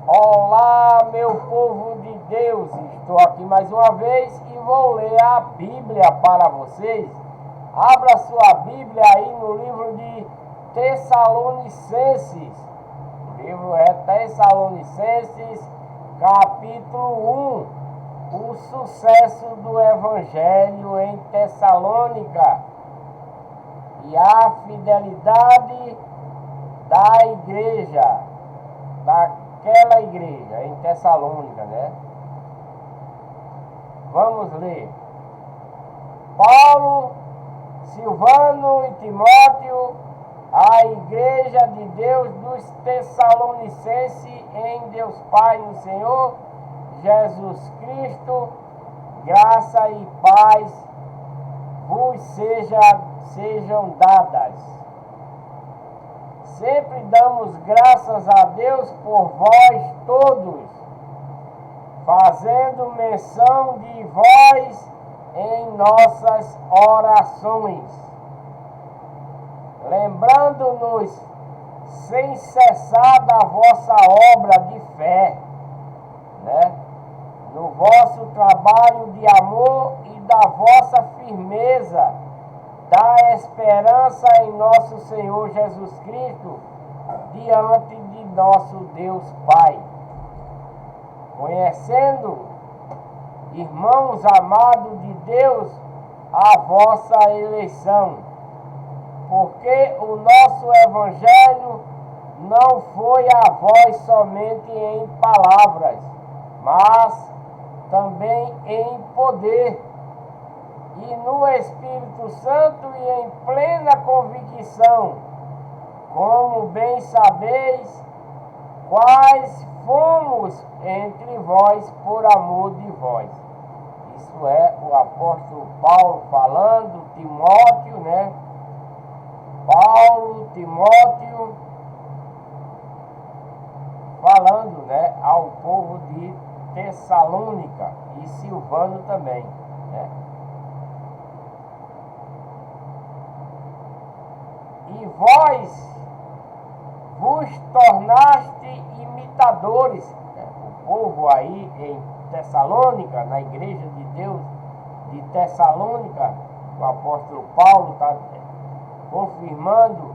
Olá, meu povo de Deus, estou aqui mais uma vez e vou ler a Bíblia para vocês. Abra sua Bíblia aí no livro de Tessalonicenses. O livro é Tessalonicenses, capítulo 1. O sucesso do Evangelho em Tessalônica e a fidelidade da igreja, daquela igreja em Tessalônica, né? Vamos ler. Paulo, Silvano e Timóteo, a igreja de Deus dos Tessalonicenses em Deus Pai no Senhor Jesus Cristo, graça e paz vos sejam dadas. Sempre damos graças a Deus por vós todos, fazendo menção de vós em nossas orações, lembrando-nos sem cessar da vossa obra de fé, né? No vosso trabalho de amor e da vossa firmeza, da esperança em nosso Senhor Jesus Cristo, diante de nosso Deus Pai. Conhecendo, irmãos amados de Deus, a vossa eleição, porque o nosso Evangelho não foi a vós somente em palavras, mas também em poder, e no Espírito Santo e em plena convicção, como bem sabeis, quais fomos entre vós por amor de vós. Isso é o apóstolo Paulo falando, Timóteo, né? Paulo, Timóteo, falando, né, ao povo de Tessalônica e Silvano também, né? E vós vos tornaste imitadores, né? O povo aí em Tessalônica, na igreja de Deus de Tessalônica, o apóstolo Paulo está confirmando,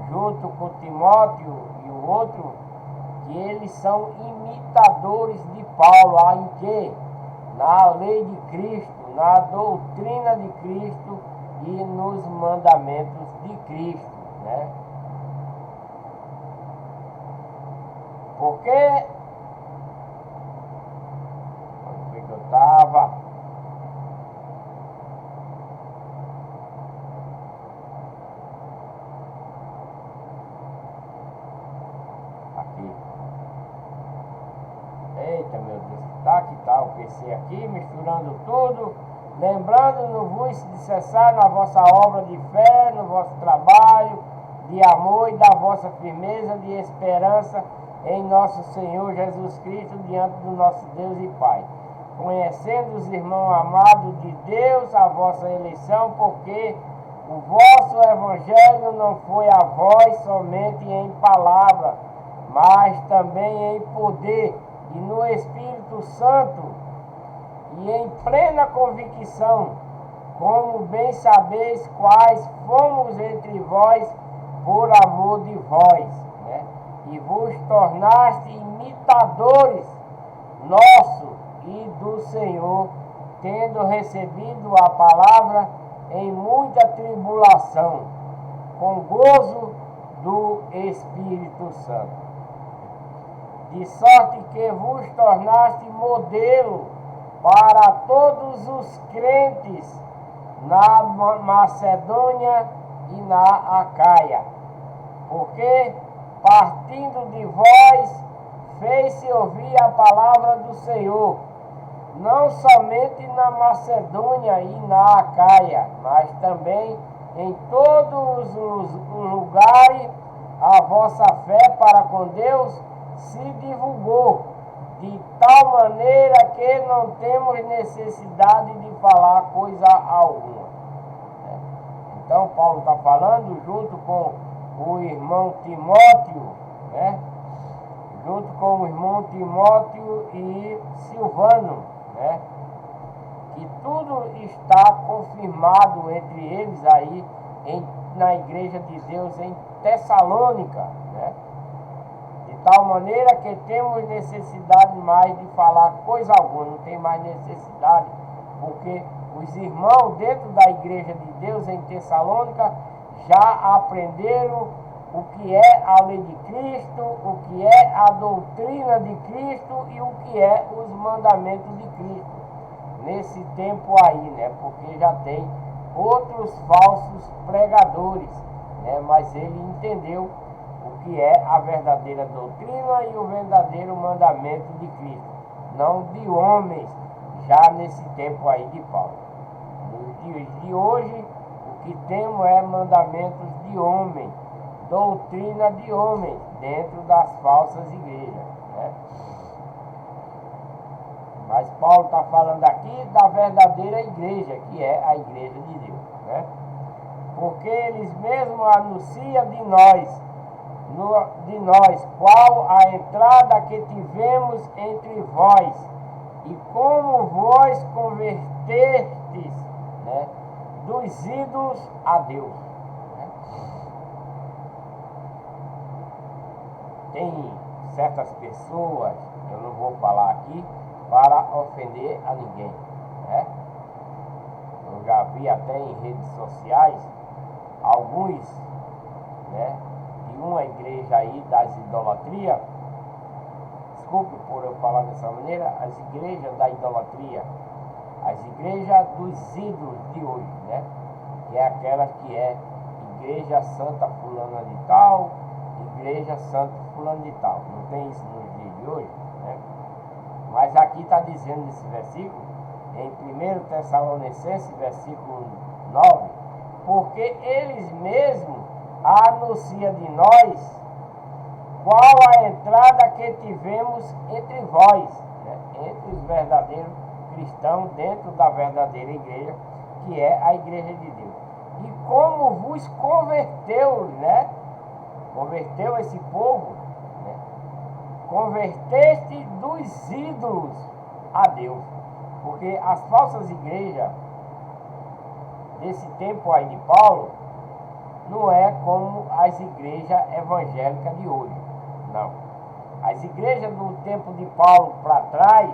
junto com Timóteo e o outro, que eles são imitadores de Paulo. Em que? Na lei de Cristo, na doutrina de Cristo e nos mandamentos de Cristo, né? Porque onde foi que eu estava? Aqui. Eita, meu Deus, que tá o PC aqui, misturando tudo. Lembrando-vos de cessar na vossa obra de fé, no vosso trabalho de amor e da vossa firmeza de esperança em nosso Senhor Jesus Cristo, diante do nosso Deus e Pai. Conhecendo os irmãos amados de Deus, a vossa eleição, porque o vosso Evangelho não foi a vós somente em palavra, mas também em poder e no Espírito Santo, e em plena convicção, como bem sabeis quais fomos entre vós por amor de vós, né? E vos tornaste imitadores nosso e do Senhor, tendo recebido a palavra em muita tribulação, com gozo do Espírito Santo. De sorte que vos tornaste modelo para todos os crentes na Macedônia e na Acaia, porque partindo de vós fez-se ouvir a palavra do Senhor, não somente na Macedônia e na Acaia, mas também em todos os lugares a vossa fé para com Deus se divulgou, de tal maneira que não temos necessidade de falar coisa alguma. Então Paulo está falando junto com o irmão Timóteo, né? junto com o irmão Timóteo e Silvano, né? Que tudo está confirmado entre eles aí na igreja de Deus em Tessalônica, né? De tal maneira que temos necessidade mais de falar coisa alguma, não tem mais necessidade, porque os irmãos dentro da igreja de Deus em Tessalônica já aprenderam o que é a lei de Cristo, o que é a doutrina de Cristo e o que é os mandamentos de Cristo. Nesse tempo aí, né? Porque já tem outros falsos pregadores, né? Mas ele entendeu o que é a verdadeira doutrina e o verdadeiro mandamento de Cristo, não de homens, já nesse tempo aí de Paulo. Nos dias de hoje, o que temos é mandamentos de homem, doutrina de homens, dentro das falsas igrejas, né? Mas Paulo está falando aqui da verdadeira igreja, que é a igreja de Deus, né? Porque eles mesmos anunciam de nós qual a entrada que tivemos entre vós, e como vós convertestes, né, dos ídolos a Deus. Né? Tem certas pessoas, eu não vou falar aqui, para ofender a ninguém, né? Eu já vi até em redes sociais alguns, né, de uma igreja aí das idolatrias, desculpe por eu falar dessa maneira, as igrejas da idolatria, as igrejas dos ídolos de hoje, né? Que é aquela que é igreja santa fulana de tal, igreja santa fulana de tal. Não tem isso nos dias de hoje, né? Mas aqui está dizendo nesse versículo, em 1 Tessalonicenses, versículo 9, porque eles mesmos anunciam de nós qual a entrada que tivemos entre vós, né? Entre os verdadeiros cristãos dentro da verdadeira igreja, que é a igreja de Deus. E como vos converteu, né? Converteu esse povo, né? Converteste dos ídolos a Deus. Porque as falsas igrejas desse tempo aí de Paulo não é como as igrejas evangélicas de hoje, não. As igrejas do tempo de Paulo para trás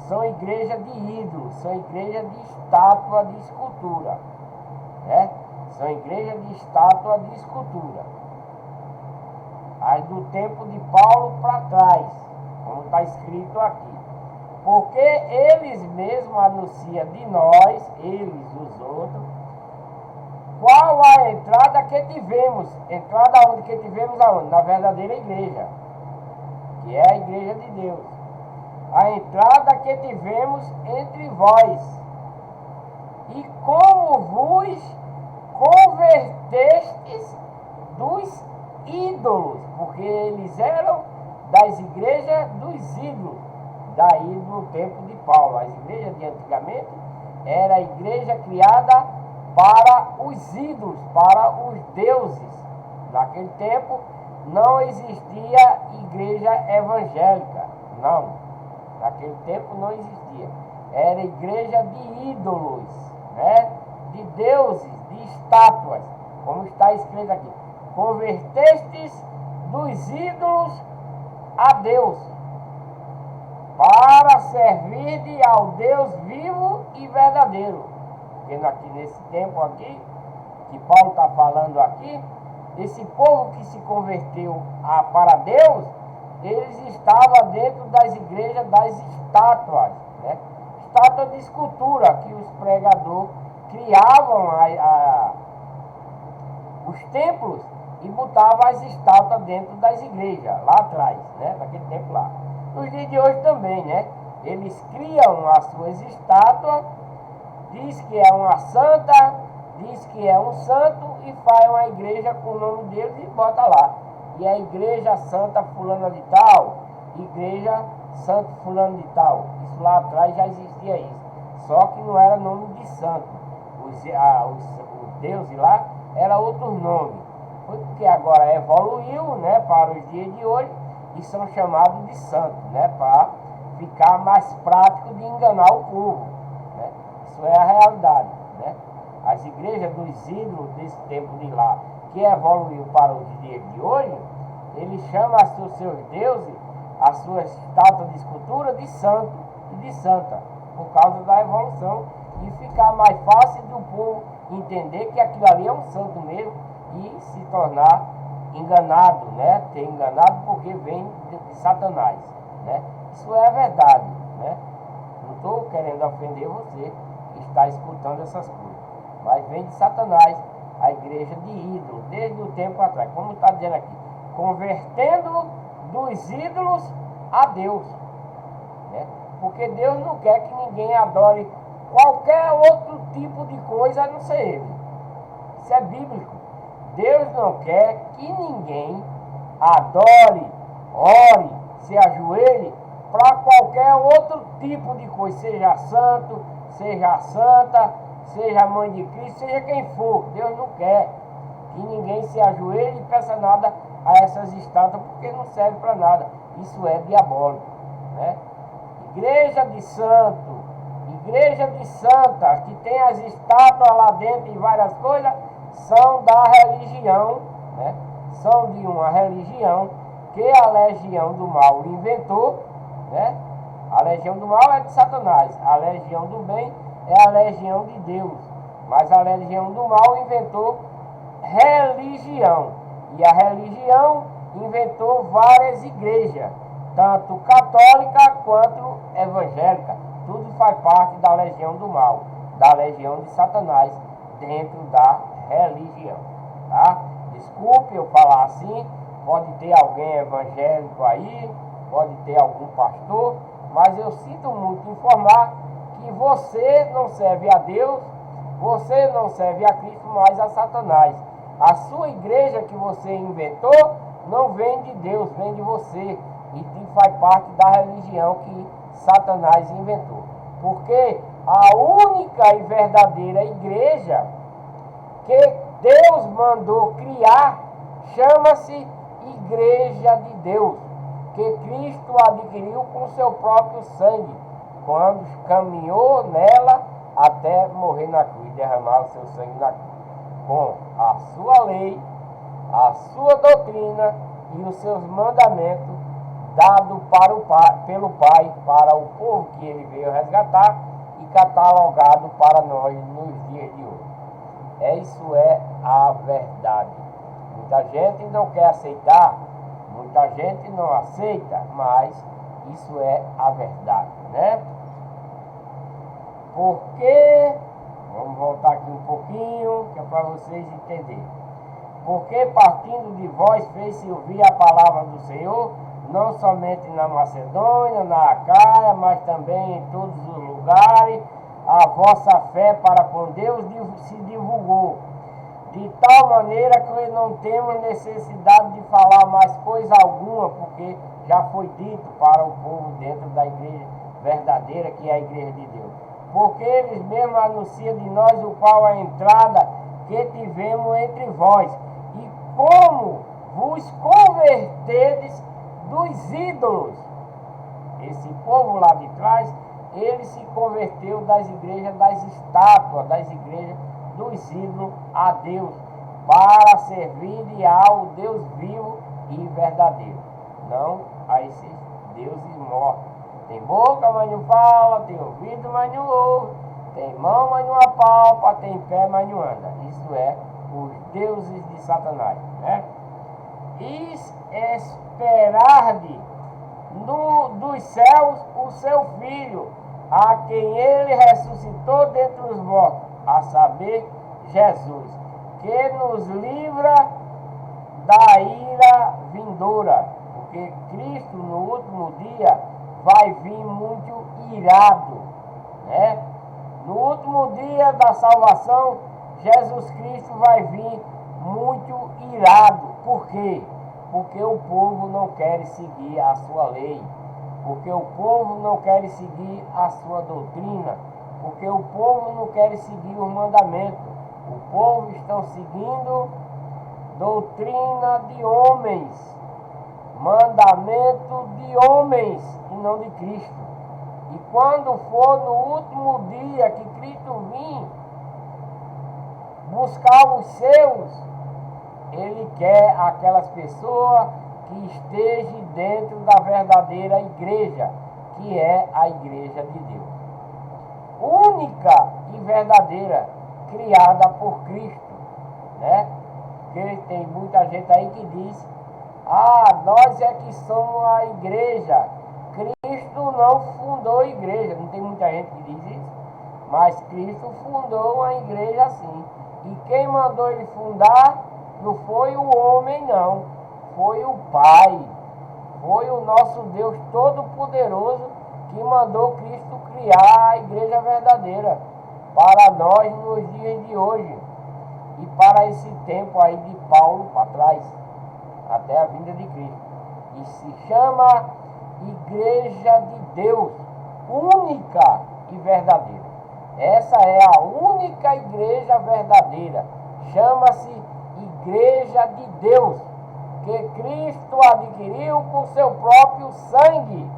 são igrejas de ídolos, são igrejas de estátua de escultura, né? São igrejas de estátua de escultura. As do tempo de Paulo para trás, como está escrito aqui. Porque eles mesmos anunciam de nós, eles, os outros, qual a entrada que tivemos. Entrada onde que tivemos aonde? Na verdadeira igreja, que é a igreja de Deus. A entrada que tivemos entre vós. E como vos convertestes dos ídolos, porque eles eram das igrejas dos ídolos, daí do tempo de Paulo. As igrejas de antigamente era a igreja criada para os ídolos, para os deuses. Naquele tempo não existia igreja evangélica, não. Naquele tempo não existia. Era igreja de ídolos, né? De deuses, de estátuas, como está escrito aqui. Convertestes dos ídolos a Deus, para servir ao Deus vivo e verdadeiro. Porque aqui nesse tempo aqui, que Paulo está falando aqui, esse povo que se converteu para Deus, eles estavam dentro das igrejas das estátuas, né? Estátua de escultura, que os pregadores criavam os templos e botavam as estátuas dentro das igrejas, lá atrás, né? Naquele tempo lá. Nos dias de hoje também, né? Eles criam as suas estátuas, diz que é uma santa, diz que é um santo e faz uma igreja com o nome deles e bota lá. E a igreja santa fulana de tal, igreja santo fulano de tal. Isso lá atrás já existia isso. Só que não era nome de santo. Os deuses lá era outro nome. Foi porque agora evoluiu, né, para os dias de hoje e são chamados de santos, né? Para ficar mais prático de enganar o povo, né? Isso é a realidade, né? As igrejas dos ídolos desse tempo de lá, que evoluiu para os dias de hoje, eles chamam os seus deuses, as suas estátuas de escultura, de santo e de santa, por causa da evolução, e ficar mais fácil do povo entender que aquilo ali é um santo mesmo e se tornar enganado, né? Ter enganado porque vem de Satanás, né? Isso é a verdade, né? Não estou querendo ofender você que está escutando essas coisas, mas vem de Satanás a igreja de ídolos, desde o tempo atrás, como está dizendo aqui, convertendo dos ídolos a Deus, né? Porque Deus não quer que ninguém adore qualquer outro tipo de coisa a não ser Ele. Isso é bíblico. Deus não quer que ninguém adore, ore, se ajoelhe para qualquer outro tipo de coisa, seja santo, seja santa, seja mãe de Cristo, seja quem for. Deus não quer que ninguém se ajoelhe e peça nada a essas estátuas, porque não serve para nada. Isso é diabólico, né? Igreja de santo, igreja de santa, que tem as estátuas lá dentro e várias coisas, são da religião, né? São de uma religião que a legião do mal inventou, né? A legião do mal é de Satanás, a legião do bem é a legião de Deus, mas a legião do mal inventou religião, e a religião inventou várias igrejas, tanto católica quanto evangélica. Tudo faz parte da legião do mal, da legião de Satanás, dentro da religião, tá? Desculpe eu falar assim, pode ter alguém evangélico aí, pode ter algum pastor, mas eu sinto muito informar que você não serve a Deus, você não serve a Cristo, mas a Satanás. A sua igreja que você inventou não vem de Deus, vem de você, e faz parte da religião que Satanás inventou. Porque a única e verdadeira igreja que Deus mandou criar chama-se Igreja de Deus, que Cristo adquiriu com seu próprio sangue, quando caminhou nela até morrer na cruz, derramar o seu sangue na cruz, com a sua lei, a sua doutrina e os seus mandamentos dado pelo Pai para o povo que ele veio resgatar e catalogado para nós nos dias de hoje. Isso é a verdade. Muita gente não quer aceitar, muita gente não aceita, mas isso é a verdade, né? Porque, vamos voltar aqui um pouquinho, que é para vocês entenderem. Porque partindo de vós fez-se ouvir a palavra do Senhor, não somente na Macedônia, na Acaia, mas também em todos os lugares, a vossa fé para com Deus se divulgou, de tal maneira que não temos necessidade de falar mais coisa alguma, porque já foi dito para o povo dentro da igreja verdadeira, que é a igreja de Deus. Porque eles mesmos anunciam de nós o qual a entrada que tivemos entre vós, e como vos convertedes dos ídolos. Esse povo lá de trás, ele se converteu das igrejas das estátuas, das igrejas dos ídolos a Deus, para servir ao Deus vivo e verdadeiro, não a esses deuses mortos. Tem boca, mas não fala, tem ouvido, mas não ouve, tem mão, mas não apalpa, tem pé, mas não anda. Isso é os deuses de Satanás, né? E esperarde dos céus o seu Filho, a quem ele ressuscitou dentre os mortos, a saber, Jesus, que nos livra da ira vindoura, porque Cristo no último dia vai vir muito irado, né? No último dia da salvação, Jesus Cristo vai vir muito irado. Por quê? Porque o povo não quer seguir a sua lei, porque o povo não quer seguir a sua doutrina, porque o povo não quer seguir os mandamentos. O povo está seguindo doutrina de homens, mandamento de homens e não de Cristo. E quando for no último dia que Cristo vir buscar os seus, ele quer aquelas pessoas que estejam dentro da verdadeira igreja, que é a igreja de Deus. Única e verdadeira, criada por Cristo, né? Porque tem muita gente aí que diz: nós é que somos a igreja. Cristo não fundou a igreja. Não tem muita gente que diz isso, mas Cristo fundou uma igreja sim. E quem mandou ele fundar não foi o homem, não. Foi o Pai. Foi o nosso Deus Todo-Poderoso que mandou Cristo criar a igreja verdadeira para nós nos dias de hoje e para esse tempo aí de Paulo para trás, até a vinda de Cristo. E se chama Igreja de Deus, única e verdadeira. Essa é a única igreja verdadeira. Chama-se Igreja de Deus, que Cristo adquiriu com seu próprio sangue.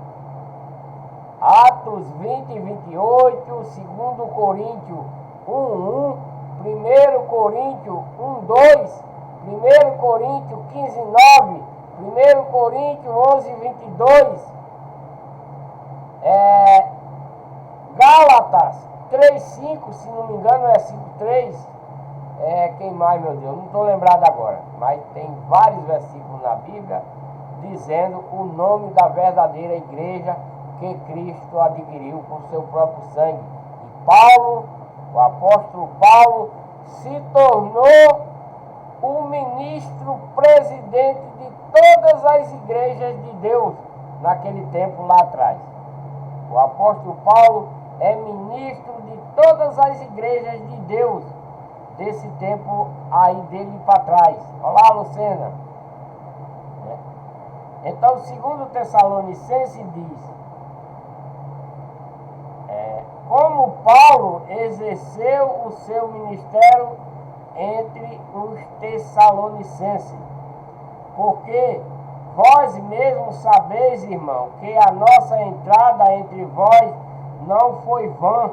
Atos 20 e 28, 2 Coríntios 1:1, 1 Coríntios 1:2, 1 Coríntios 15:9, 1 Coríntios 11:22, Gálatas 3:5, se não me engano é 5:3. Quem mais, meu Deus? Não estou lembrado agora, mas tem vários versículos na Bíblia dizendo o nome da verdadeira igreja que Cristo adquiriu com seu próprio sangue. E Paulo, o apóstolo Paulo, se tornou o ministro presidente de todas as igrejas de Deus naquele tempo lá atrás. O apóstolo Paulo é ministro de todas as igrejas de Deus desse tempo aí dele para trás. Olá, Lucena. Então, segundo Tessalonicenses diz, como Paulo exerceu o seu ministério entre os Tessalonicenses, porque vós mesmos sabeis, irmão, que a nossa entrada entre vós não foi vã,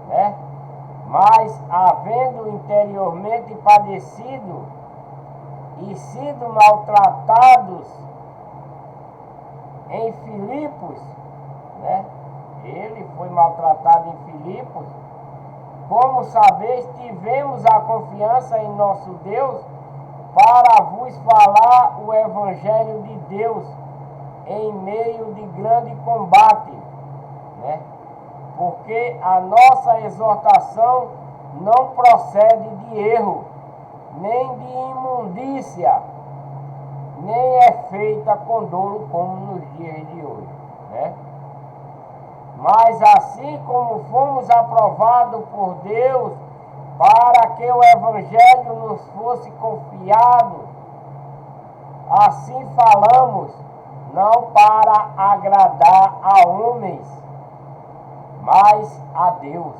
né? Mas, havendo interiormente padecido e sido maltratados em Filipos, né? Ele foi maltratado em Filipos. Como sabeis, tivemos a confiança em nosso Deus para vos falar o Evangelho de Deus em meio de grande combate, né? Porque a nossa exortação não procede de erro, nem de imundícia, nem é feita com dolo como nos dias de hoje, né? Mas assim como fomos aprovados por Deus para que o Evangelho nos fosse confiado, assim falamos, não para agradar a homens, mas a Deus,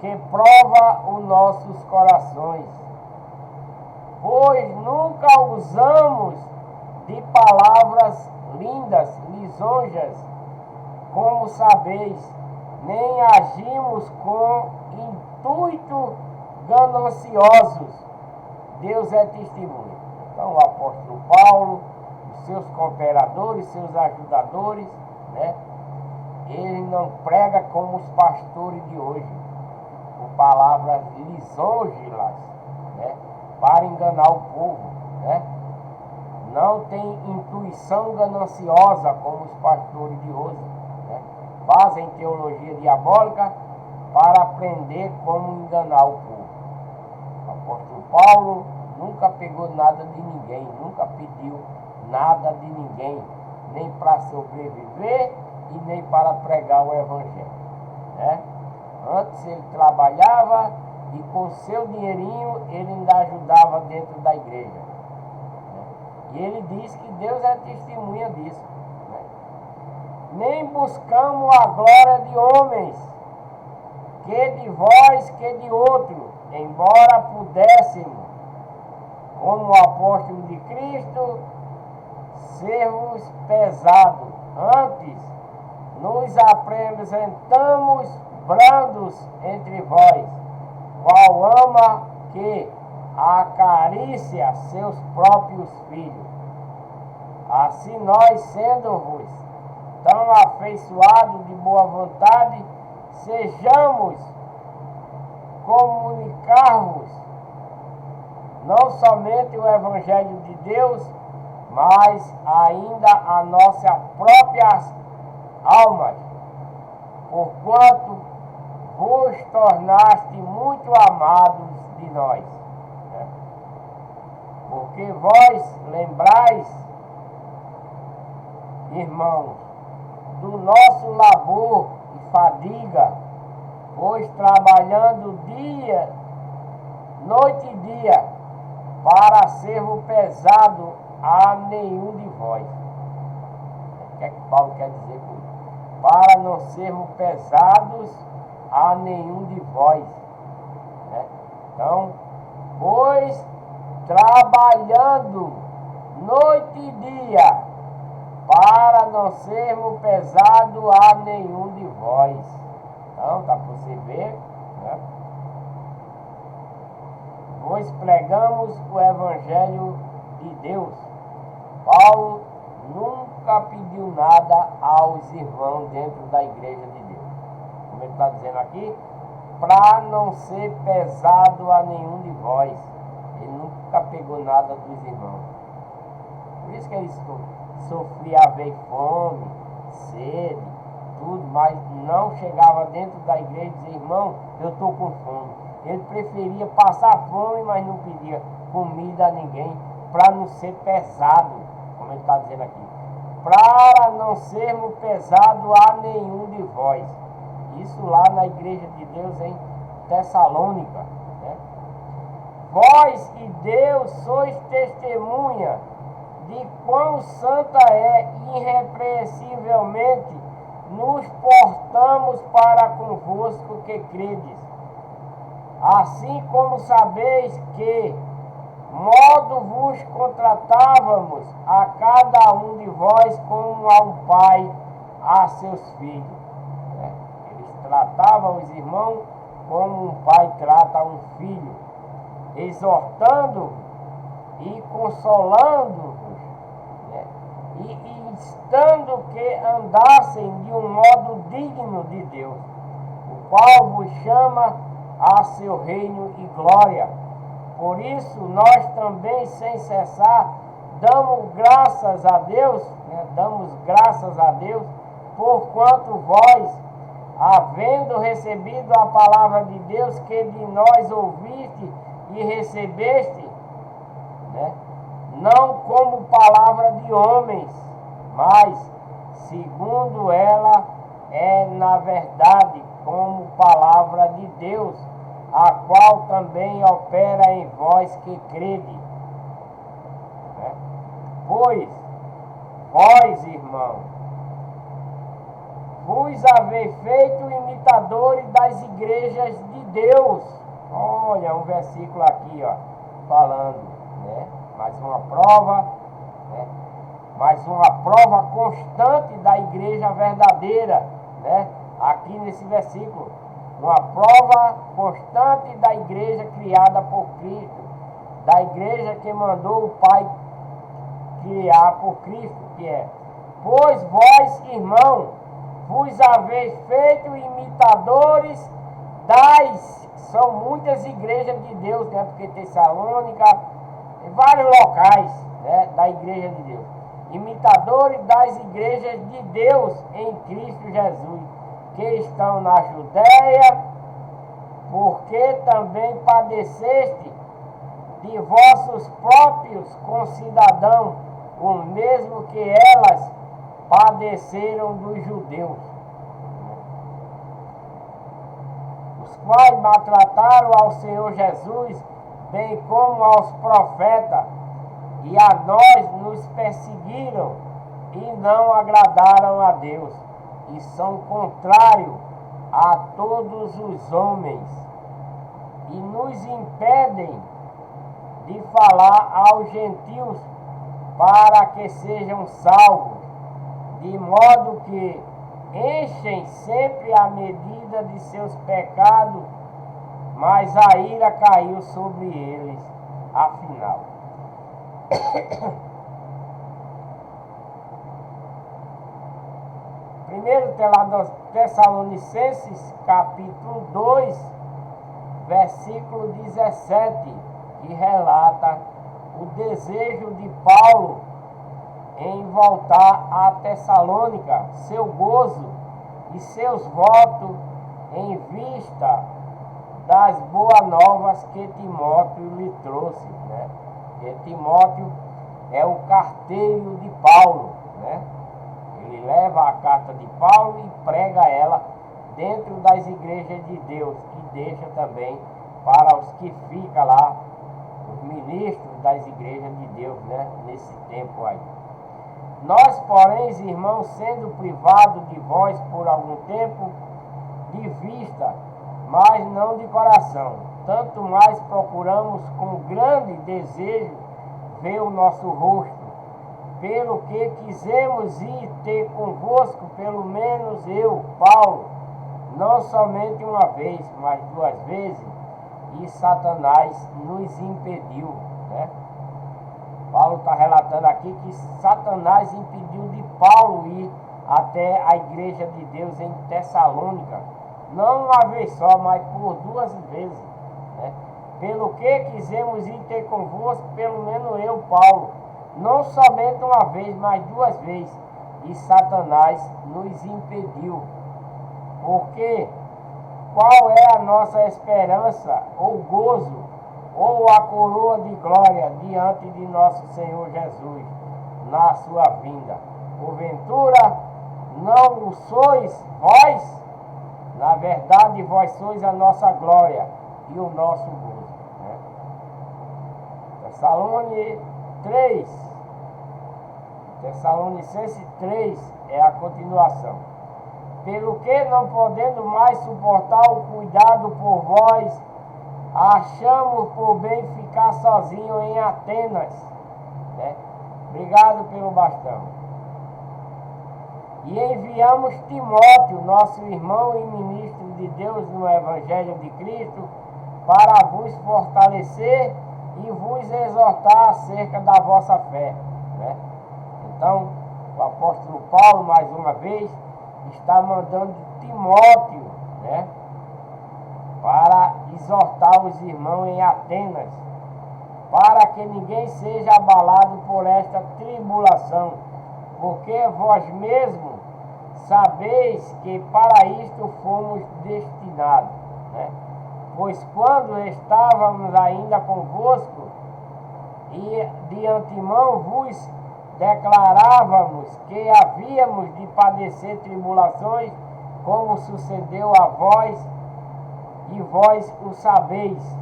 que prova os nossos corações. Pois nunca usamos de palavras lindas, lisonjas, como sabeis, nem agimos com intuito gananciosos. Deus é testemunha. Então o apóstolo Paulo, os seus cooperadores, seus ajudadores, né? Ele não prega como os pastores de hoje, com palavras lisonjas, né? Para enganar o povo, né? Não tem intuição gananciosa como os pastores de hoje, né? Fazem teologia diabólica para aprender como enganar o povo. O apóstolo Paulo nunca pegou nada de ninguém, nunca pediu nada de ninguém, nem para sobreviver e nem para pregar o Evangelho, né? Antes ele trabalhava e com seu dinheirinho ele ainda ajudava dentro da igreja, né? E ele diz que Deus é testemunha disso, né? Nem buscamos a glória de homens, que de vós, que de outro, embora pudéssemos, como apóstolo de Cristo, sermos pesados, antes nos apresentamos brandos entre vós, qual ama que acaricia seus próprios filhos. Assim nós, sendo-vos tão afeiçoados de boa vontade, sejamos comunicar-vos não somente o Evangelho de Deus, mas ainda a nossas próprias almas, porquanto vos tornaste muito amados de nós. Porque vós lembrais, irmãos, do nosso labor e fadiga, pois trabalhando dia, noite e dia, para sermos pesado a nenhum de vós. O que é que Paulo quer dizer com isso? Para não sermos pesados a nenhum de vós. Então, pois trabalhando noite e dia, para não sermos pesados a nenhum de vós. Então, dá para você ver, né? Pois pregamos o Evangelho de Deus. Paulo nunca pediu nada aos irmãos dentro da igreja de Deus. Como ele está dizendo aqui, para não ser pesado a nenhum de vós. Ele nunca pegou nada dos irmãos. Por isso que ele sofria haver fome, sede, tudo, mas não chegava dentro da igreja e dizia, irmão, eu estou com fome. Ele preferia passar fome, mas não pedia comida a ninguém, para não ser pesado, como ele está dizendo aqui. Para não sermos pesados a nenhum de vós. Isso lá na igreja de Deus em Tessalônica. Né? Vós e Deus sois testemunha de quão santa é, irrepreensivelmente nos portamos para convosco que credes. Assim como sabeis que modo vos contratávamos a cada um de vós como a um pai a seus filhos. Eles tratavam os irmãos como um pai trata um filho, exortando e consolando-vos, e instando que andassem de um modo digno de Deus, o qual vos chama a seu reino e glória. Por isso nós também, sem cessar, damos graças a Deus, porquanto vós, havendo recebido a palavra de Deus que de nós ouviste e recebeste, não como palavra de homens, mas segundo ela é na verdade como palavra de Deus, a qual também opera em vós que crede. Pois vós, irmãos, vos haveis feito imitadores das igrejas de Deus. Olha, um versículo aqui, falando, mais uma prova, mais uma prova constante da igreja verdadeira, aqui nesse versículo. Uma prova constante da igreja criada por Cristo, da igreja que mandou o Pai criar por Cristo, que é: pois vós, irmão, vos haveis feito imitadores das... São muitas igrejas de Deus, porque Tessalônica, em vários locais, da igreja de Deus. Imitadores das igrejas de Deus em Cristo Jesus, que estão na Judéia, porque também padeceste de vossos próprios concidadãos, o mesmo que elas padeceram dos judeus, os quais maltrataram ao Senhor Jesus, bem como aos profetas, e a nós nos perseguiram e não agradaram a Deus, e são contrários a todos os homens, e nos impedem de falar aos gentios para que sejam salvos, de modo que enchem sempre a medida de seus pecados, mas a ira caiu sobre eles, afinal. 1 Tessalonicenses, capítulo 2, versículo 17, que relata o desejo de Paulo em voltar a Tessalônica, seu gozo e seus votos em vista das boas novas que Timóteo lhe trouxe, né? E Timóteo é o carteiro de Paulo, né? Ele leva a carta de Paulo e prega ela dentro das igrejas de Deus e deixa também para os que ficam lá, os ministros das igrejas de Deus, né? Nesse tempo aí. Nós, porém, irmãos, sendo privados de vós por algum tempo, de vista, mas não de coração, tanto mais procuramos com grande desejo ver o nosso rosto, pelo que quisemos ir ter convosco, pelo menos eu, Paulo, não somente uma vez, mas 2 vezes, e Satanás nos impediu, né? Paulo está relatando aqui que Satanás impediu de Paulo ir até a igreja de Deus em Tessalônica, não uma vez só, mas por 2 vezes, né? Pelo que quisemos ir ter convosco, pelo menos eu, Paulo, não somente uma vez, mas 2 vezes, e Satanás nos impediu. Porque qual é a nossa esperança, ou gozo, ou a coroa de glória diante de nosso Senhor Jesus, na sua vinda? Porventura, não o sois vós? Na verdade, vós sois a nossa glória e o nosso gozo, né? Tessalonicenses 3 é a continuação. Pelo que, não podendo mais suportar o cuidado por vós, achamos por bem ficar sozinho em Atenas, né? Obrigado pelo bastão. E enviamos Timóteo, nosso irmão e ministro de Deus no Evangelho de Cristo, para vos fortalecer e vos exortar acerca da vossa fé, né? Então, o apóstolo Paulo, mais uma vez, está mandando Timóteo, né, para exortar os irmãos em Atenas, para que ninguém seja abalado por esta tribulação, porque vós mesmos sabeis que para isto fomos destinados, né? Pois quando estávamos ainda convosco, e de antemão vos declarávamos que havíamos de padecer tribulações, como sucedeu a vós, e vós o sabeis.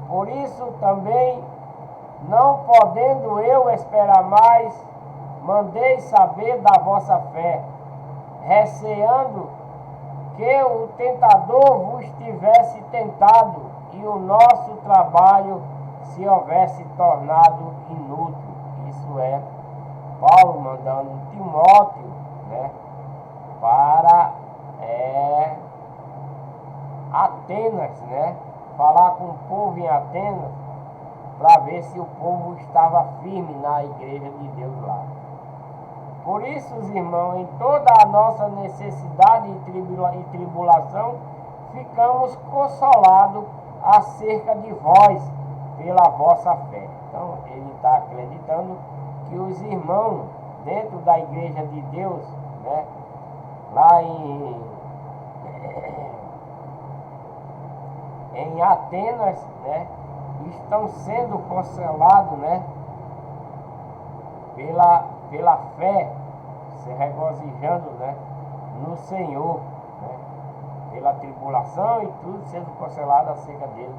Por isso também, não podendo eu esperar mais, mandei saber da vossa fé, receando que o tentador vos tivesse tentado e o nosso trabalho se houvesse tornado inútil. Isso é Paulo mandando Timóteo, né, para Atenas, né, falar com o povo em Atenas, para ver se o povo estava firme na igreja de Deus lá. Por isso, os irmãos, em toda a nossa necessidade e tribulação, ficamos consolados acerca de vós, pela vossa fé. Então, ele está acreditando que os irmãos dentro da igreja de Deus, né, lá em Atenas, né, estão sendo consolados, né, pela fé, se regozijando, né, no Senhor, né, pela tribulação e tudo sendo consolado acerca dele,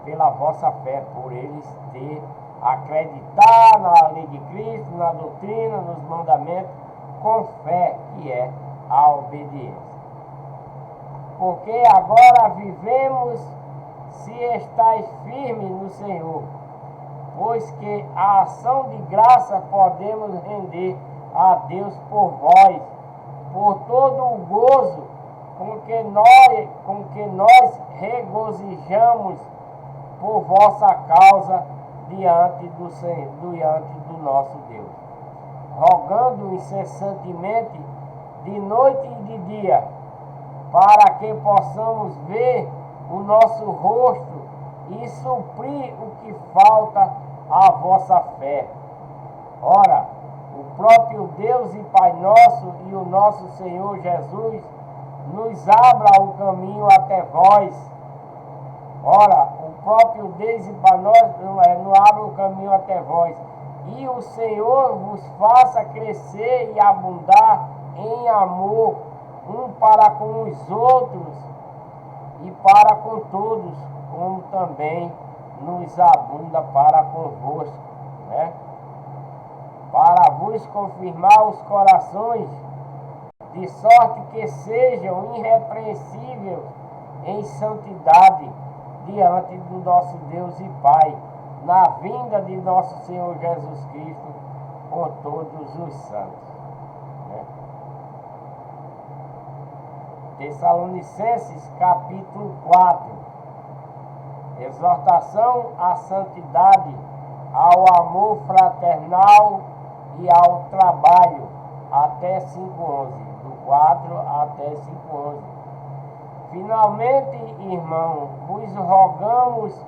pela vossa fé, por eles ter acreditar na lei de Cristo, na doutrina, nos mandamentos, com fé, que é a obediência. Porque agora vivemos se estáis firmes no Senhor, pois que a ação de graça podemos render a Deus por vós, por todo o gozo com que nós regozijamos por vossa causa diante do nosso Deus, rogando incessantemente de noite e de dia, para que possamos ver o nosso rosto e suprir o que falta à vossa fé. Ora, o próprio Deus e Pai nosso e o nosso Senhor Jesus nos abra o caminho até vós. Ora, o próprio Deus e Pai nosso nos abra o caminho até vós. E o Senhor vos faça crescer e abundar em amor, um para com os outros e para com todos, como também nos abunda para convosco, né? Para vos confirmar os corações, de sorte que sejam irrepreensíveis em santidade diante do nosso Deus e Pai, na vinda de nosso Senhor Jesus Cristo com todos os santos. Né? Tessalonicenses capítulo 4. Exortação à santidade, ao amor fraternal e ao trabalho, até 5:11, do 4 até 5:11. Finalmente, irmão, vos rogamos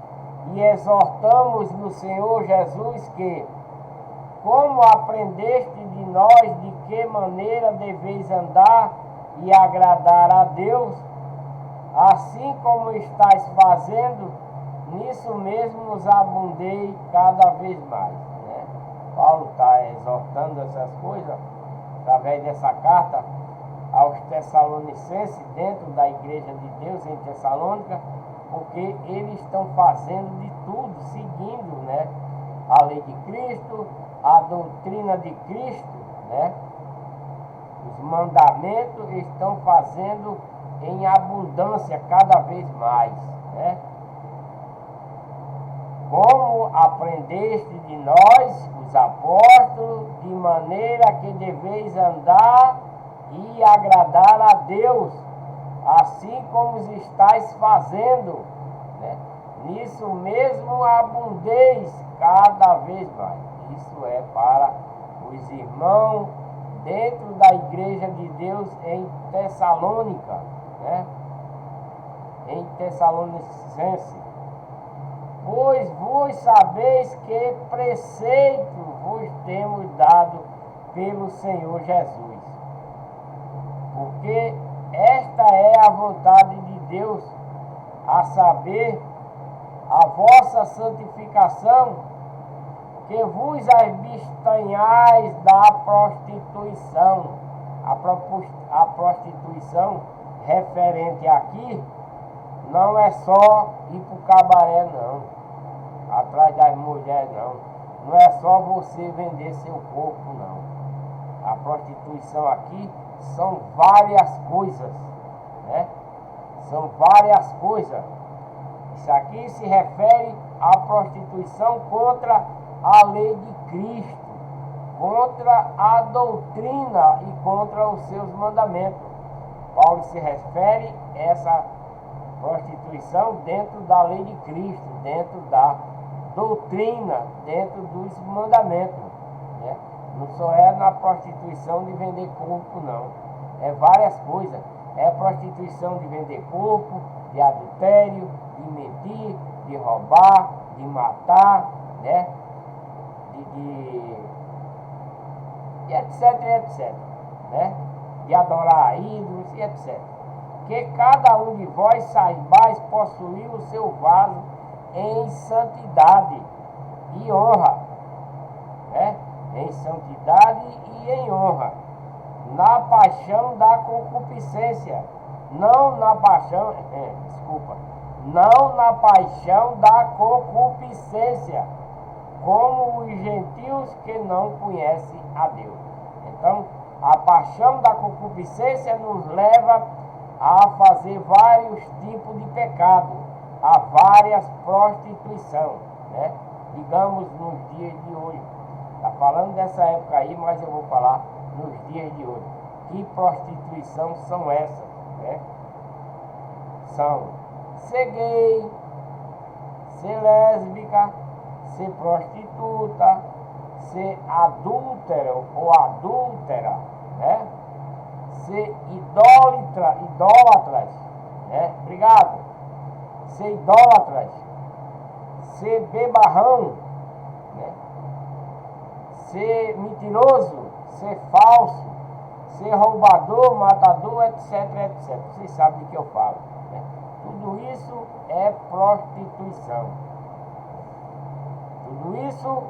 e exortamos no Senhor Jesus que, como aprendeste de nós de que maneira deveis andar e agradar a Deus, assim como estáis fazendo, nisso mesmo nos abundei cada vez mais. Né? Paulo está exortando essas coisas através dessa carta aos Tessalonicenses, dentro da igreja de Deus em Tessalônica, porque eles estão fazendo de tudo, seguindo, né, a lei de Cristo, a doutrina de Cristo, né? Os mandamentos estão fazendo em abundância cada vez mais, né? Como aprendeste de nós, os apóstolos, de maneira que deveis andar e agradar a Deus, assim como estáis fazendo, né? Nisso mesmo abundeis cada vez mais. Isso é para os irmãos dentro da igreja de Deus em Tessalônica, né? Em Tessalonicenses. Pois vos sabeis que preceito vos temos dado pelo Senhor Jesus. Porque esta é a vontade de Deus, a saber, a vossa santificação, que vos abstenhais da prostituição. A prostituição referente aqui não é só ir para o cabaré, não, atrás das mulheres, não. Não é só você vender seu corpo, não. A prostituição aqui são várias coisas, né? São várias coisas. Isso aqui se refere à prostituição contra a lei de Cristo, contra a doutrina e contra os seus mandamentos. Paulo se refere a essa prostituição dentro da lei de Cristo, dentro da doutrina, dentro dos mandamentos, né? Não só é na prostituição de vender corpo, não. É várias coisas. É a prostituição de vender corpo, de adultério, de mentir, de roubar, de matar, né? E etc, né? De adorar ídolos e etc. Que cada um de vós saibais possuir o seu vaso em santidade e honra, né? Em santidade e em honra, na paixão da concupiscência, não na paixão, não na paixão da concupiscência, como os gentios que não conhecem a Deus. Então, a paixão da concupiscência nos leva a fazer vários tipos de pecado, a várias prostituição, né? digamos nos dias de hoje. Está falando dessa época aí, mas eu vou falar nos dias de hoje. Que prostituição são essas, né? São ser gay, ser lésbica, ser prostituta, ser adúltero ou adúltera, né? Ser idólatras, né? Obrigado. Ser idólatras, ser bebarrão, né? Ser mentiroso, ser falso, ser roubador, matador, etc, etc. Vocês sabem do que eu falo, né? Tudo isso é prostituição. Tudo isso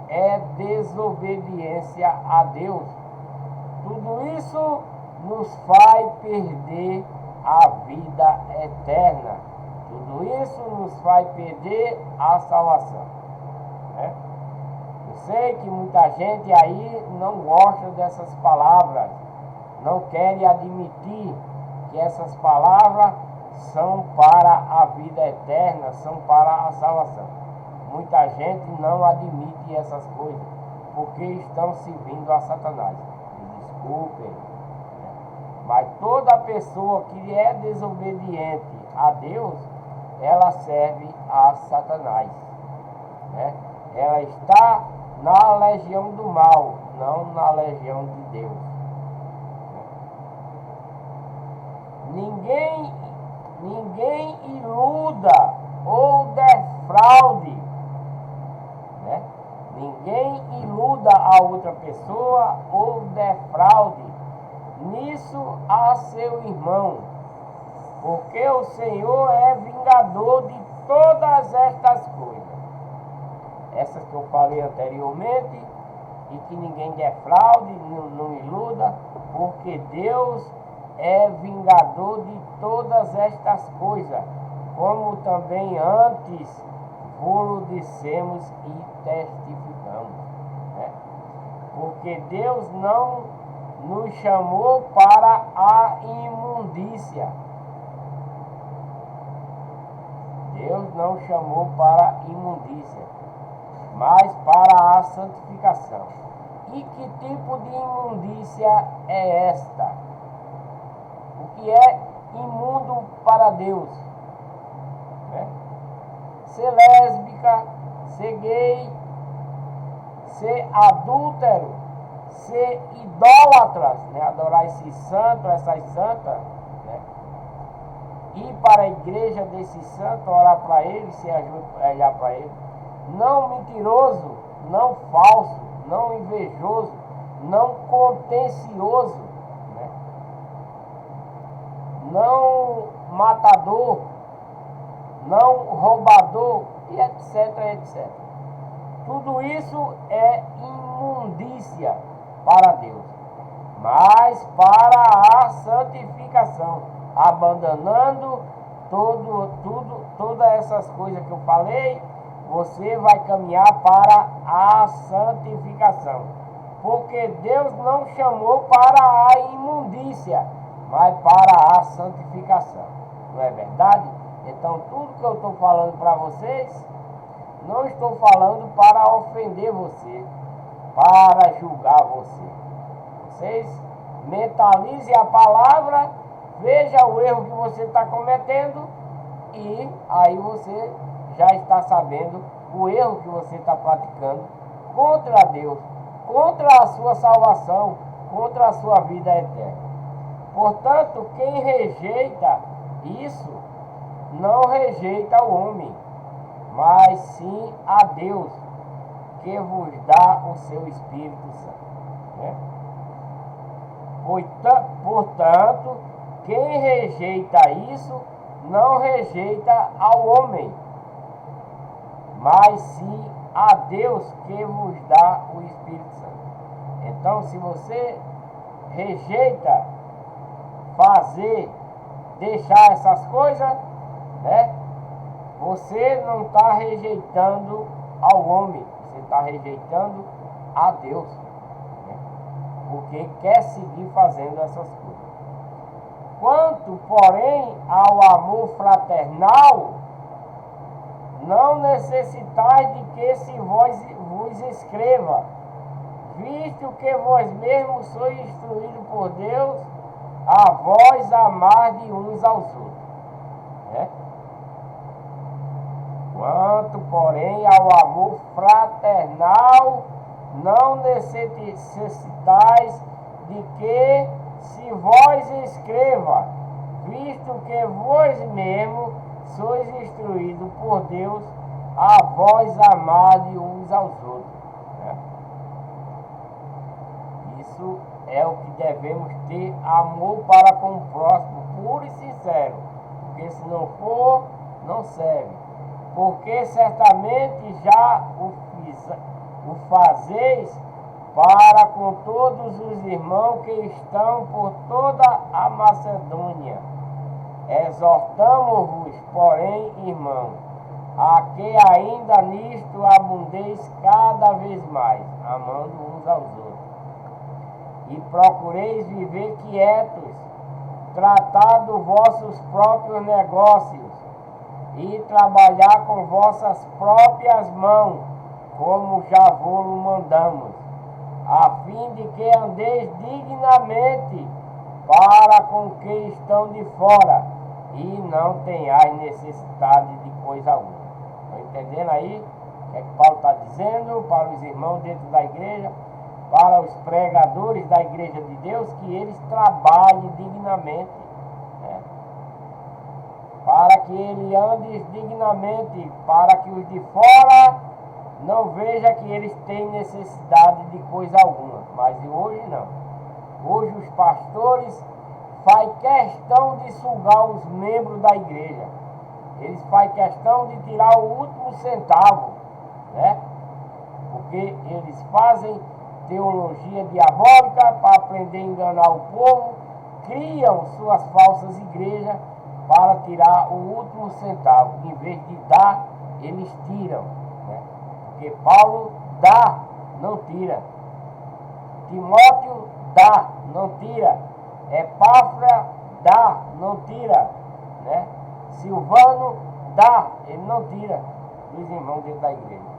é desobediência a Deus. Tudo isso nos faz perder a vida eterna. Tudo isso nos faz perder a salvação, né? Eu sei que muita gente aí não gosta dessas palavras, não quer admitir que essas palavras são para a vida eterna, são para a salvação. Muita gente não admite essas coisas, porque estão servindo a Satanás. Me desculpem, né? Mas toda pessoa que é desobediente a Deus, ela serve a Satanás, né? Ela está na legião do mal, não na legião de Deus. Ninguém iluda ou defraude, né? Ninguém iluda a outra pessoa ou defraude nisso a seu irmão, porque o Senhor é vingador de todas estas coisas. Essas que eu falei anteriormente, e que ninguém defraude, não iluda, porque Deus é vingador de todas estas coisas, como também antes vos dissemos e testificamos, né? Porque Deus não nos chamou para a imundícia. Deus não chamou para a imundícia, mas para a santificação. E que tipo de imundícia é esta? O que é imundo para Deus, né? Ser lésbica, ser gay, ser adúltero, ser idólatras, né? Adorar esse santo, essas santas, né? Ir para a igreja desse santo, orar para ele, se ajoelhar para ele. Não mentiroso, não falso, não invejoso, não contencioso, né? Não matador, não roubador, e etc, etc. Tudo isso é imundícia para Deus, mas para a santificação, abandonando todas essas coisas que eu falei, você vai caminhar para a santificação, porque Deus não chamou para a imundícia, mas para a santificação. Não é verdade? Então tudo que eu estou falando para vocês, não estou falando para ofender você, para julgar você. Vocês mentalizem a palavra, veja o erro que você está cometendo, e aí você já está sabendo o erro que você está praticando contra Deus, contra a sua salvação, contra a sua vida eterna. Portanto, quem rejeita isso, não rejeita o homem, mas sim a Deus, que vos dá o seu Espírito Santo, né? Portanto, quem rejeita isso, não rejeita ao homem, mas sim a Deus, que vos dá o Espírito Santo. Então, se você rejeita deixar essas coisas, né? Você não está rejeitando ao homem, você está rejeitando a Deus, né? Porque quer seguir fazendo essas coisas. Quanto, porém, ao amor fraternal, não necessitais de que se vos escreva, visto que vós mesmos sois instruídos por Deus, a vós amar de uns aos outros. Né? Quanto, porém, ao amor fraternal, não necessitais de que se vós escreva, visto que vós mesmos sois instruídos por Deus, a vós amar de uns aos outros. Né? Isso é o que devemos ter, amor para com o próximo, puro e sincero, porque se não for, não serve. Porque certamente já o fazeis para com todos os irmãos que estão por toda a Macedônia. Exortamo-vos, porém, irmão, a que ainda nisto abundeis cada vez mais, amando uns aos outros. E procureis viver quietos, tratando vossos próprios negócios, e trabalhar com vossas próprias mãos, como já vos mandamos, a fim de que andeis dignamente para com que estão de fora, e não tenhais necessidade de coisa alguma. Estão entendendo aí o que é que Paulo está dizendo para os irmãos dentro da igreja, para os pregadores da igreja de Deus, que eles trabalhem dignamente, né? Para que ele ande dignamente, para que os de fora não vejam que eles têm necessidade de coisa alguma. Mas hoje não. Hoje os pastores fazem questão de sugar os membros da igreja. Eles fazem questão de tirar o último centavo, né? Porque eles fazem teologia diabólica para aprender a enganar o povo, criam suas falsas igrejas para tirar o último centavo. Em vez de dar, eles tiram, né? Porque Paulo dá, não tira. Timóteo dá, não tira. Epáfra dá, não tira, né? Silvano dá, ele não tira dos irmãos dentro da igreja.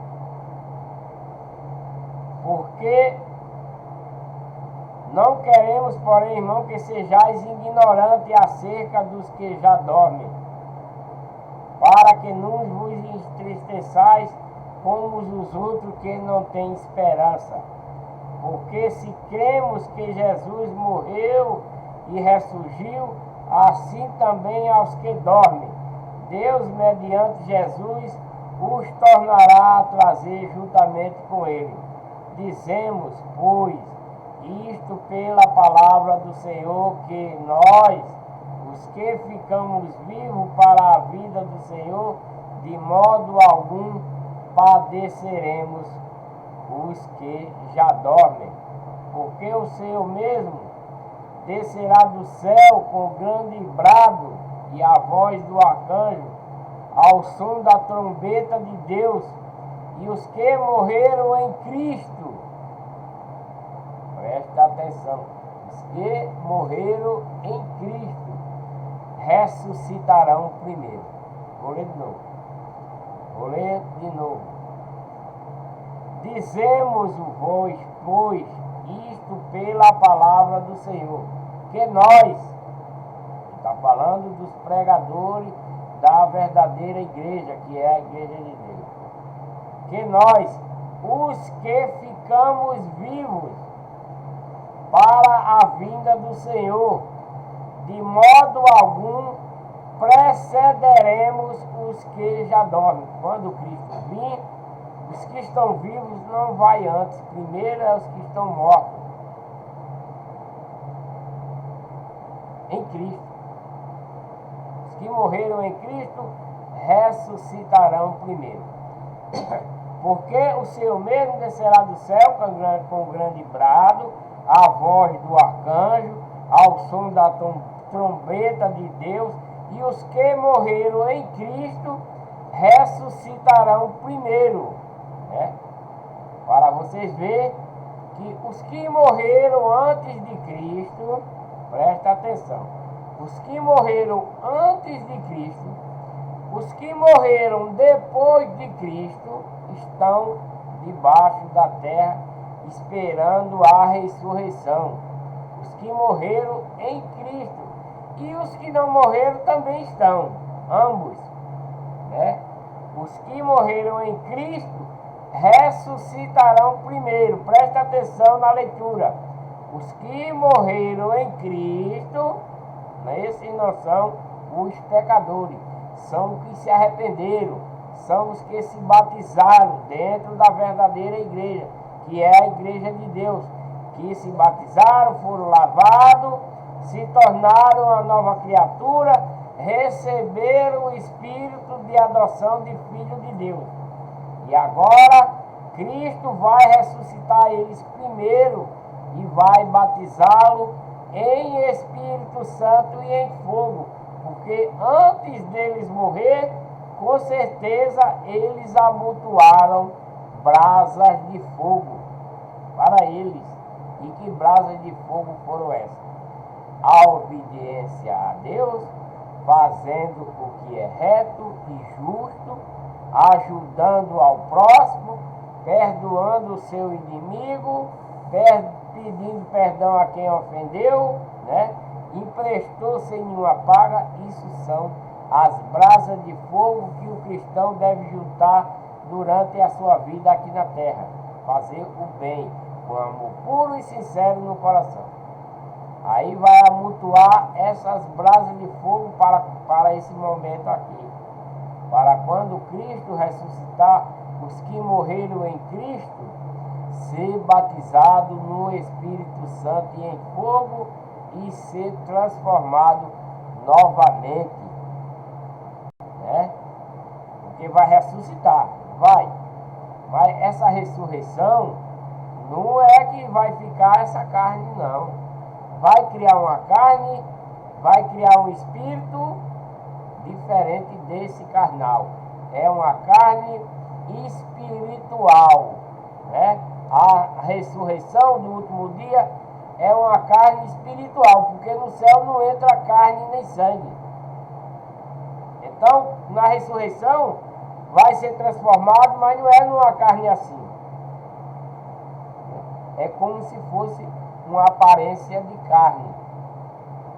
Porque não queremos, porém, irmão, que sejais ignorantes acerca dos que já dormem, para que não vos entristeçais como os outros que não têm esperança. Porque se cremos que Jesus morreu e ressurgiu, assim também aos que dormem, Deus, mediante Jesus, os tornará a trazer juntamente com ele. Dizemos, pois, isto pela palavra do Senhor, que nós, os que ficamos vivos para a vida do Senhor, de modo algum padeceremos os que já dormem. Porque o Senhor mesmo descerá do céu com grande brado e a voz do arcanjo, ao som da trombeta de Deus, e os que morreram em Cristo, presta atenção, os que morreram em Cristo ressuscitarão primeiro. Vou ler de novo. Dizemos-vos, pois, isto pela palavra do Senhor, que nós, está falando dos pregadores da verdadeira igreja, que é a igreja de Deus, que nós, os que ficamos vivos para a vinda do Senhor, de modo algum precederemos os que já dormem. Quando Cristo vir, os que estão vivos não vai antes, primeiro é os que estão mortos em Cristo. Os que morreram em Cristo ressuscitarão primeiro. Porque o Senhor mesmo descerá do céu com grande brado, a voz do arcanjo, ao som da trombeta de Deus, e os que morreram em Cristo ressuscitarão primeiro, né? Para vocês verem que os que morreram antes de Cristo, presta atenção, os que morreram antes de Cristo Os que morreram depois de Cristo estão debaixo da terra, esperando a ressurreição. Os que morreram em Cristo e os que não morreram também estão, ambos, né? Os que morreram em Cristo ressuscitarão primeiro. Presta atenção na leitura. Os que morreram em Cristo, né, esses não são os pecadores, são os que se arrependeram, são os que se batizaram dentro da verdadeira igreja, que é a igreja de Deus, que se batizaram, foram lavados, se tornaram uma nova criatura, receberam o espírito de adoção de filho de Deus. E agora Cristo vai ressuscitar eles primeiro e vai batizá-lo em Espírito Santo e em fogo, porque antes deles morrer, com certeza eles amontoaram brasas de fogo para eles. E que brasas de fogo foram essas? A obediência a Deus, fazendo o que é reto e justo, ajudando ao próximo, perdoando o seu inimigo, pedindo perdão a quem ofendeu, né? Emprestou sem nenhuma paga. Isso são as brasas de fogo que o cristão deve juntar durante a sua vida aqui na terra. Fazer o bem com amor puro e sincero no coração. Aí vai amontoar essas brasas de fogo para esse momento aqui. Para quando Cristo ressuscitar, os que morreram em Cristo, ser batizado no Espírito Santo e em fogo e ser transformado novamente, né? Porque vai ressuscitar, vai. Mas essa ressurreição não é que vai ficar essa carne, não. Vai criar uma carne, vai criar um espírito diferente desse carnal. É uma carne espiritual, né? A ressurreição do último dia é uma carne espiritual, porque no céu não entra carne nem sangue. Então, na ressurreição, vai ser transformado, mas não é numa carne assim. É como se fosse uma aparência de carne.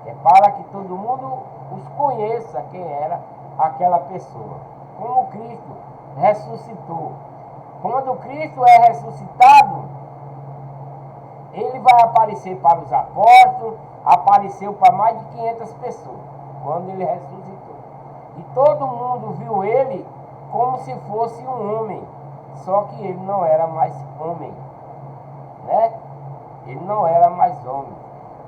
É para que todo mundo os conheça quem era aquela pessoa. Como Cristo ressuscitou. Quando Cristo é ressuscitado, ele vai aparecer para os apóstolos, apareceu para mais de 500 pessoas, quando ele ressuscitou. E todo mundo viu ele como se fosse um homem, só que ele não era mais homem, né? Ele não era mais homem.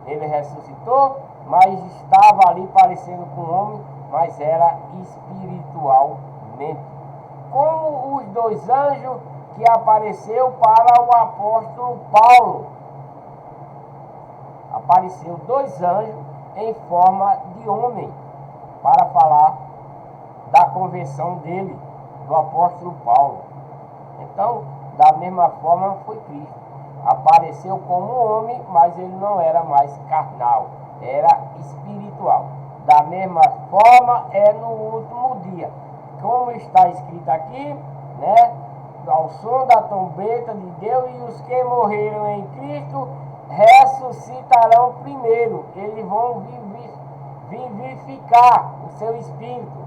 Ele ressuscitou, mas estava ali parecendo com um homem, mas era espiritualmente. Como os dois anjos que apareceu para o apóstolo Paulo. Apareceu dois anjos em forma de homem para falar da conversão dele, do apóstolo Paulo. Então, da mesma forma foi Cristo. Apareceu como homem, mas ele não era mais carnal, era espiritual. Da mesma forma é no último dia. Como está escrito aqui, né? Ao som da trombeta de Deus, e os que morreram em Cristo ressuscitarão primeiro. Eles vão vivificar o seu espírito,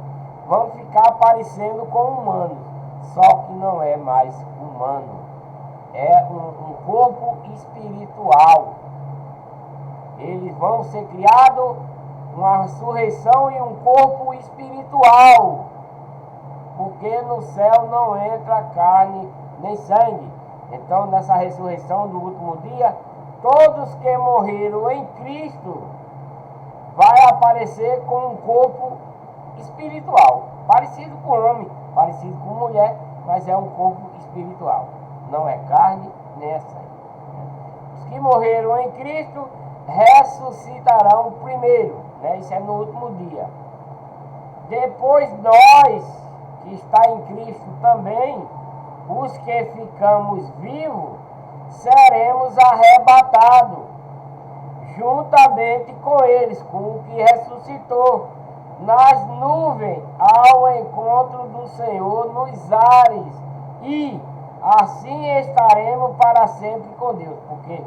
vão ficar parecendo com humanos, só que não é mais humano, é um corpo espiritual. Eles vão ser criados uma ressurreição em um corpo espiritual, porque no céu não entra carne nem sangue. Então, nessa ressurreição do último dia, todos que morreram em Cristo vai aparecer com um corpo espiritual, parecido com homem, parecido com mulher, mas é um corpo espiritual. Não é carne nem é sangue. Os que morreram em Cristo ressuscitarão primeiro, né? Isso é no último dia. Depois nós, que está em Cristo também, os que ficamos vivos, seremos arrebatados juntamente com eles, com o que ressuscitou, nas nuvens ao encontro do Senhor nos ares, e assim estaremos para sempre com Deus. Porque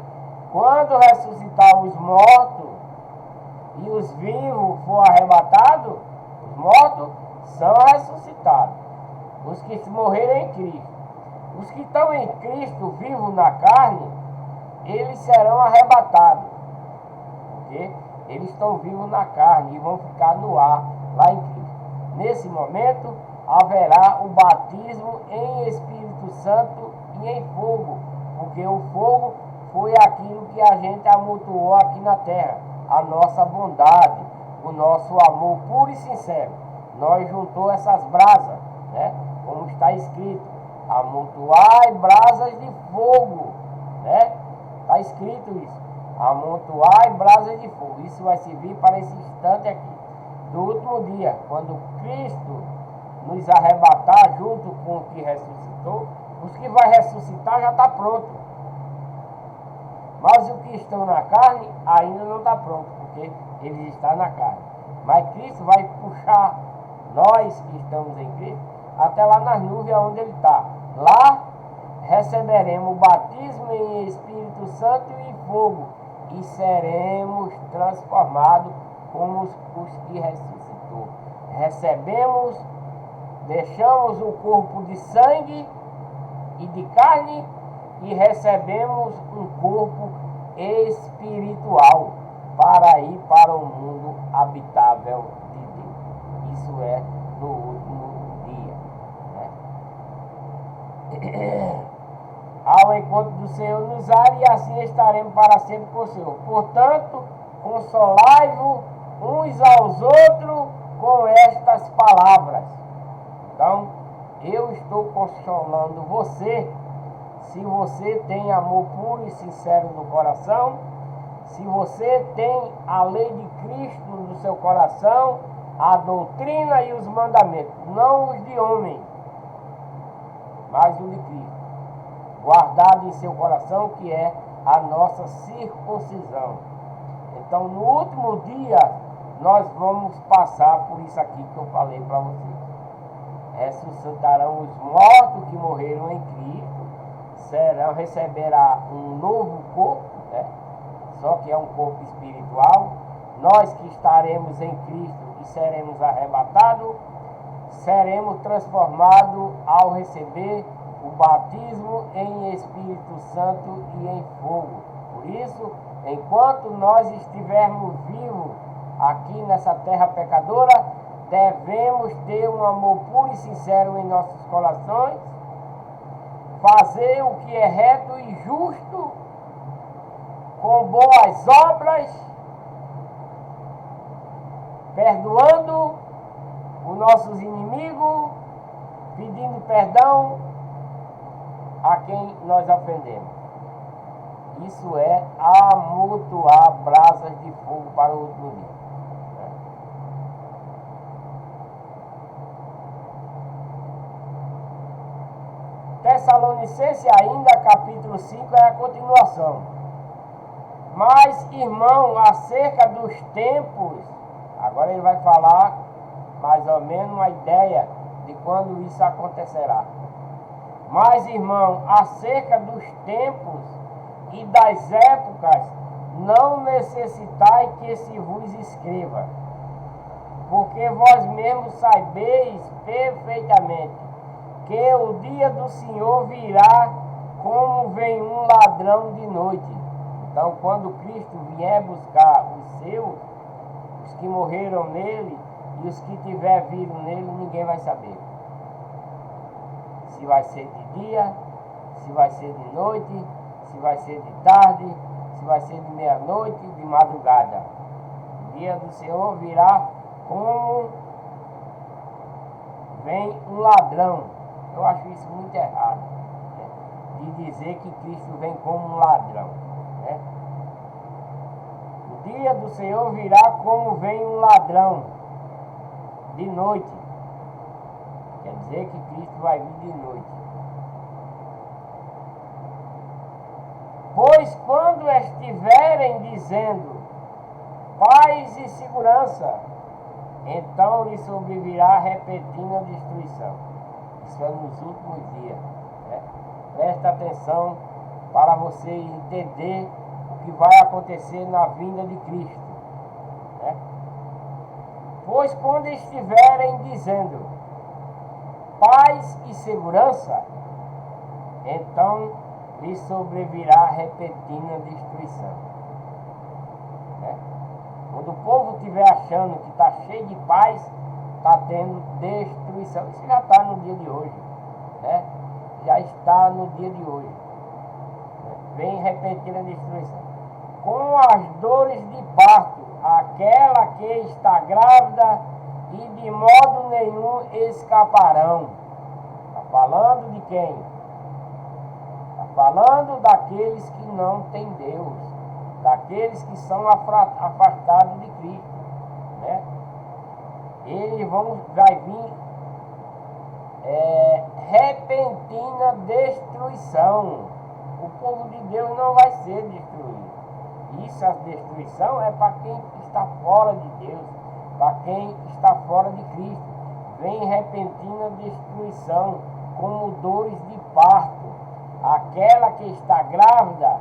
quando ressuscitar os mortos e os vivos for arrebatados, os mortos são ressuscitados, os que morreram em Cristo. Os que estão em Cristo vivos na carne, eles serão arrebatados, porque eles estão vivos na carne e vão ficar no ar lá em Cristo. Nesse momento haverá o batismo em Espírito Santo e em fogo, porque o fogo foi aquilo que a gente amontoou aqui na terra, a nossa bondade, o nosso amor puro e sincero. Nós juntou essas brasas, né? Como está escrito, amontoai brasas de fogo, né? Está escrito isso, amontoai brasas de fogo. Isso vai servir para esse instante aqui, do último dia, quando Cristo nos arrebatar junto com o que ressuscitou. Os que vai ressuscitar já está pronto, mas os que estão na carne ainda não está pronto, porque eles estão na carne. Mas Cristo vai puxar nós que estamos em Cristo até lá nas nuvens onde Ele está. Lá receberemos o batismo em Espírito Santo e em fogo, e seremos transformados como os que ressuscitou. Deixamos o corpo de sangue e de carne e recebemos um corpo espiritual para ir para o mundo habitável de Deus. Isso é no último dia, né? Ao encontro do Senhor nos ares, e assim estaremos para sempre com o Senhor. Portanto, consolai-vos uns aos outros com estas palavras. Então, eu estou consolando você, se você tem amor puro e sincero no coração, se você tem a lei de Cristo no seu coração, a doutrina e os mandamentos, não os de homem, mas o de Cristo, guardado em seu coração, que é a nossa circuncisão. Então, no último dia, nós vamos passar por isso aqui que eu falei para vocês. Ressuscitarão os mortos que morreram em Cristo, receberá um novo corpo, né? Só que é um corpo espiritual. Nós que estaremos em Cristo e seremos arrebatados, seremos transformados ao receber o batismo em Espírito Santo e em fogo. Por isso, enquanto nós estivermos vivos aqui nessa terra pecadora, devemos ter um amor puro e sincero em nossos corações, fazer o que é reto e justo, com boas obras, perdoando os nossos inimigos, pedindo perdão a quem nós ofendemos. Isso é amontoar brasas de fogo para o último dia. Tessalonicenses ainda, capítulo 5, é a continuação. Mas, irmão, acerca dos tempos, agora ele vai falar mais ou menos uma ideia de quando isso acontecerá. Mas, irmão, acerca dos tempos e das épocas, não necessitai que se vos escreva, porque vós mesmos sabeis perfeitamente que o dia do Senhor virá como vem um ladrão de noite. Então, quando Cristo vier buscar os seus, os que morreram nele e os que tiver vivo nele, ninguém vai saber. Se vai ser de dia, se vai ser de noite, se vai ser de tarde, se vai ser de meia-noite, de madrugada. O dia do Senhor virá como vem um ladrão. Eu acho isso muito errado, né? De dizer que Cristo vem como um ladrão, né? O dia do Senhor virá como vem um ladrão de noite. Quer dizer que Cristo vai vir de noite. Pois quando estiverem dizendo paz e segurança, então lhe sobrevirá repentina destruição. Isso é nos últimos dias, né? Presta atenção para você entender o que vai acontecer na vinda de Cristo, né? Pois quando estiverem dizendo paz e segurança, então lhe sobrevirá repentina destruição, né? Quando o povo estiver achando que está cheio de paz, está tendo destruição. Isso já está no dia de hoje, né? Já está no dia de hoje, né? Vem repentina destruição. Com as dores de parto, aquela que está grávida, e de modo nenhum escaparão. Está falando de quem? Está falando daqueles que não têm Deus, daqueles que são afastados de Cristo, né? Eles vai vir repentina destruição. O povo de Deus não vai ser destruído. Isso, a destruição, é para quem está fora de Deus, para quem está fora de Cristo. Vem repentina destruição, como dores de parto, aquela que está grávida,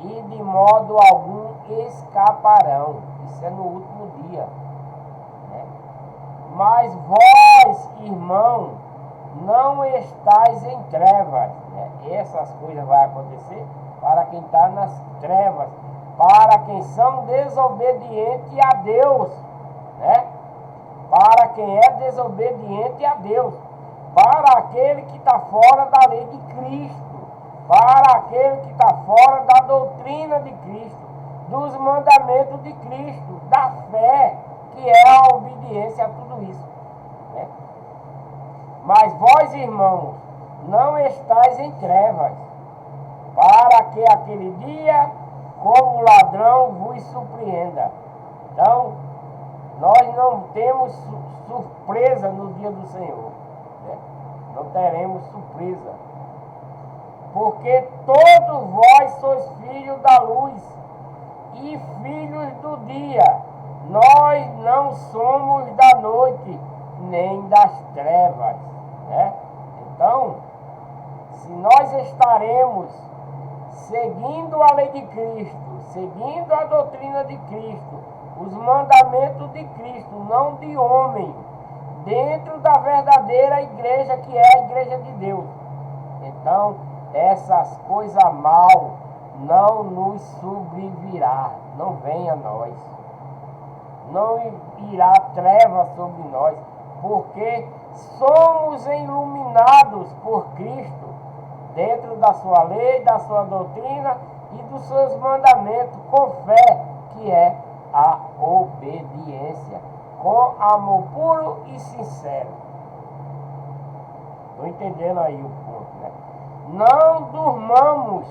e de modo algum escaparão. Isso é no último dia, né? Mas vós, irmão, não estáis em trevas, né? Essas coisas vão acontecer para quem está nas trevas, para quem são desobedientes a Deus, né? Para quem é desobediente a Deus, para aquele que está fora da lei de Cristo, para aquele que está fora da doutrina de Cristo, dos mandamentos de Cristo, da fé, que é a obediência a tudo isso, né? Mas vós, irmãos, não estáis em trevas, para que aquele dia, como ladrão, vos surpreenda. Então, nós não temos surpresa no dia do Senhor, né? Não teremos surpresa, porque todos vós sois filhos da luz e filhos do dia. Nós não somos da noite nem das trevas, né? Então, se nós estaremos seguindo a lei de Cristo, seguindo a doutrina de Cristo, os mandamentos de Cristo, não de homem, dentro da verdadeira igreja, que é a igreja de Deus, então essas coisas mal não nos sobrevirá, não vem a nós, não irá treva sobre nós, porque somos iluminados por Cristo, dentro da sua lei, da sua doutrina e dos seus mandamentos, com fé, que é a obediência, com amor puro e sincero. Estou entendendo aí o ponto, né? Não durmamos,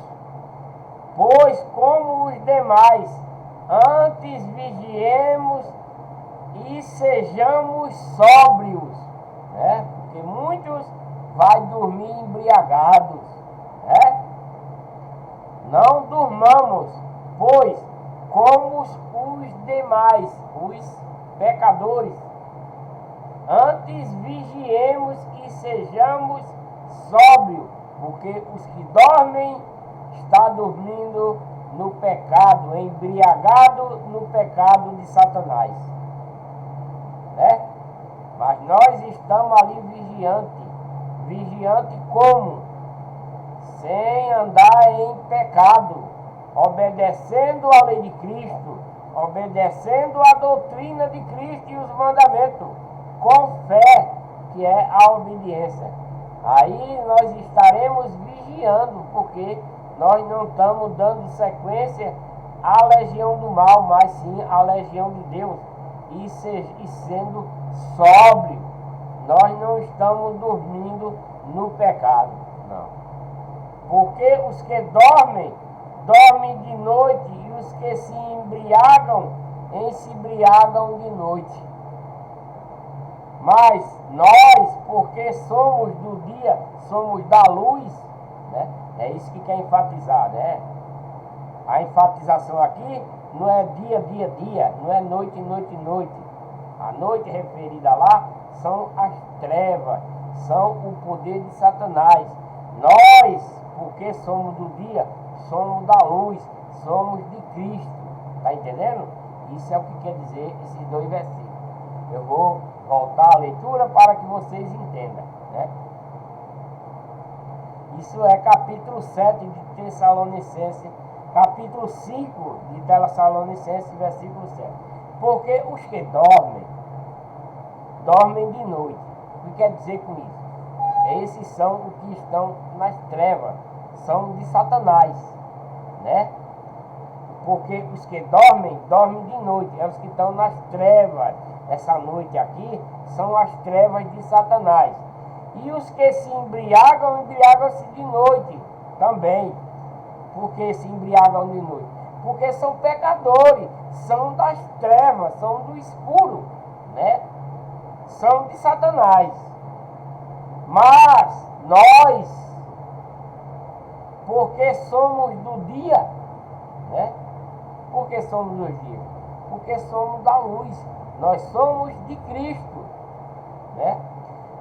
pois como os demais, antes vigiemos e sejamos sóbrios, né? Porque muitos vai dormir embriagados, né? Não durmamos, pois como os demais, os pecadores, antes vigiemos e sejamos sóbrios, porque os que dormem está dormindo no pecado, embriagado no pecado de Satanás, né? Mas nós estamos ali vigiante como? Sem andar em pecado, obedecendo a lei de Cristo, obedecendo a doutrina de Cristo e os mandamentos, com fé, que é a obediência. Aí nós estaremos vigiando, porque nós não estamos dando sequência à legião do mal, mas sim à legião de Deus, e sendo sóbrio. Nós não estamos dormindo no pecado, não. Porque os que dormem de noite, e os que se embriagam de noite. Mas nós, porque somos do dia, somos da luz, né? É isso que quer enfatizar, né? A enfatização aqui não é dia, dia, dia, não é noite, noite, noite. A noite referida lá são as trevas, são o poder de Satanás. Nós, porque somos do dia, somos da luz, somos de Cristo. Está entendendo? Isso é o que quer dizer esses dois versículos. Eu vou voltar à leitura para que vocês entendam, né? Isso é capítulo 7 de Tessalonicenses, capítulo 5 de Tessalonicenses, versículo 7. Porque os que dormem de noite. O que quer dizer com isso? Esses são os que estão nas trevas, são de Satanás, né? Porque os que dormem de noite, é os que estão nas trevas. Essa noite aqui são as trevas de Satanás. E os que se embriagam-se de noite também. Por que se embriagam de noite? Porque são pecadores, são das trevas, são do escuro, né? São de Satanás. Mas nós, porque somos do dia, né? Porque somos do dia? Porque somos da luz. Nós somos de Cristo, né?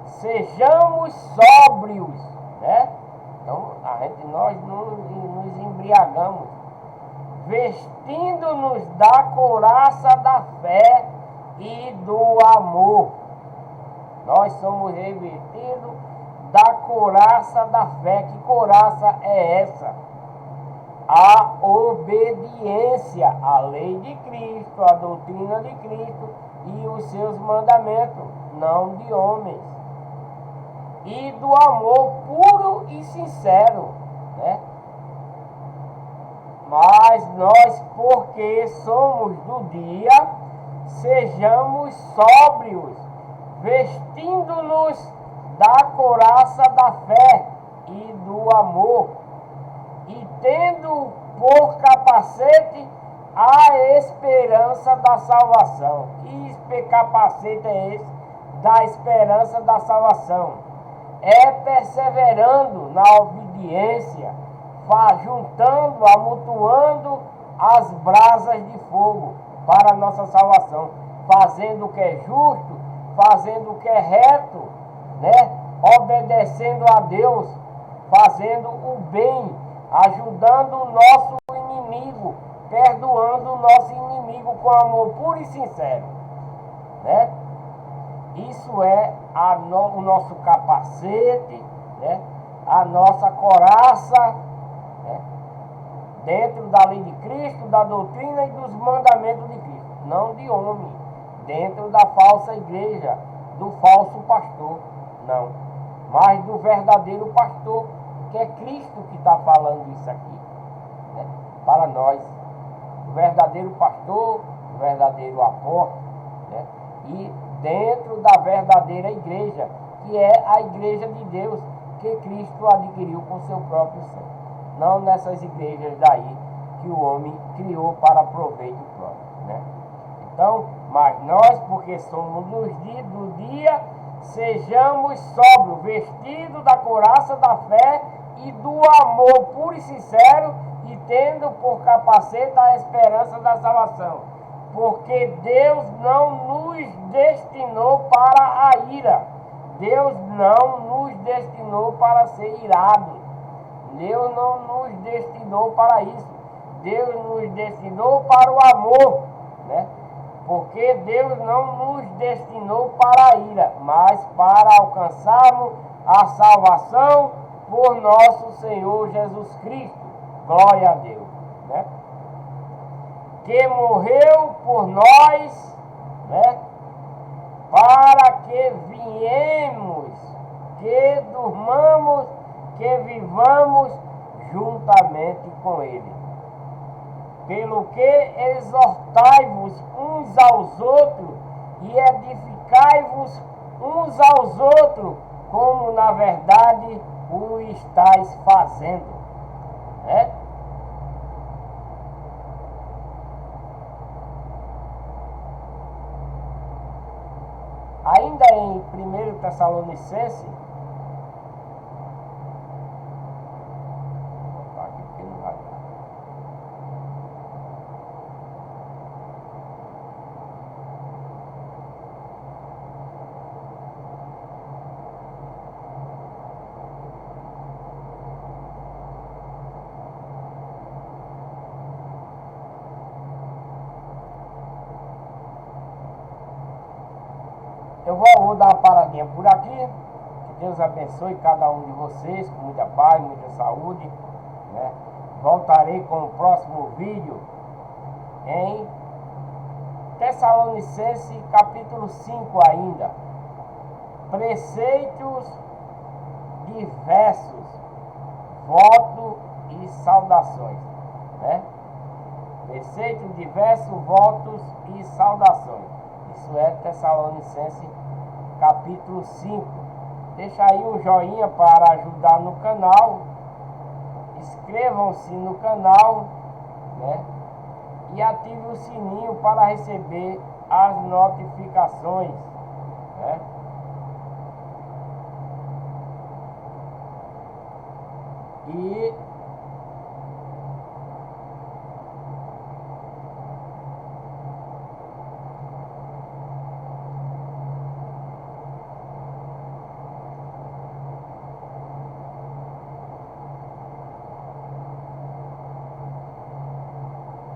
Sejamos sóbrios, né? Então, nós nos embriagamos, vestindo-nos da couraça da fé e do amor. Nós somos revestidos da couraça da fé. Que couraça é essa? A obediência à lei de Cristo, à doutrina de Cristo e os seus mandamentos, não de homens. E do amor puro e sincero, né? Mas nós, porque somos do dia, sejamos sóbrios, vestindo-nos da couraça da fé e do amor, e tendo por capacete a esperança da salvação. Que capacete é esse? Da esperança da salvação. É perseverando na obediência, juntando, amontoando as brasas de fogo para a nossa salvação, fazendo o que é justo, fazendo o que é reto, né? Obedecendo a Deus, fazendo o bem, ajudando o nosso inimigo, perdoando o nosso inimigo com amor puro e sincero, né? Isso é o nosso capacete, né? A nossa couraça, né? Dentro da lei de Cristo, da doutrina e dos mandamentos de Cristo, não de homem, dentro da falsa igreja, do falso pastor, não, mas do verdadeiro pastor, que é Cristo que está falando isso aqui, né? Para nós, o verdadeiro pastor, o verdadeiro apóstolo, né? E dentro da verdadeira igreja, que é a igreja de Deus, que Cristo adquiriu com seu próprio sangue. Não nessas igrejas daí que o homem criou para proveito próprio, né? Então, mas nós, porque somos do dia, sejamos sóbrios, vestidos da couraça da fé e do amor puro e sincero, e tendo por capacete a esperança da salvação. Porque Deus não nos destinou para a ira. Deus não nos destinou para ser irado. Deus não nos destinou para isso. Deus nos destinou para o amor, né? Porque Deus não nos destinou para a ira, mas para alcançarmos a salvação por nosso Senhor Jesus Cristo. Glória a Deus, né? Que morreu por nós, né? Para que viemos, que durmamos, que vivamos juntamente com Ele. Pelo que exortai-vos uns aos outros e edificai-vos uns aos outros, como na verdade o estáis fazendo, né? Ainda em 1 Tessalonicenses, vou botar aqui porque não vai dar. eu vou dar uma paradinha por aqui. Que Deus abençoe cada um de vocês com muita paz, muita saúde, né? Voltarei com o próximo vídeo em Tessalonicenses capítulo 5 ainda. Preceitos diversos, voto e saudações, né? Preceitos diversos, votos e saudações. Isso é Tessalonicenses capítulo 5. Deixa aí um joinha para ajudar no canal. Inscrevam-se no canal, né? E ative o sininho para receber as notificações, né? E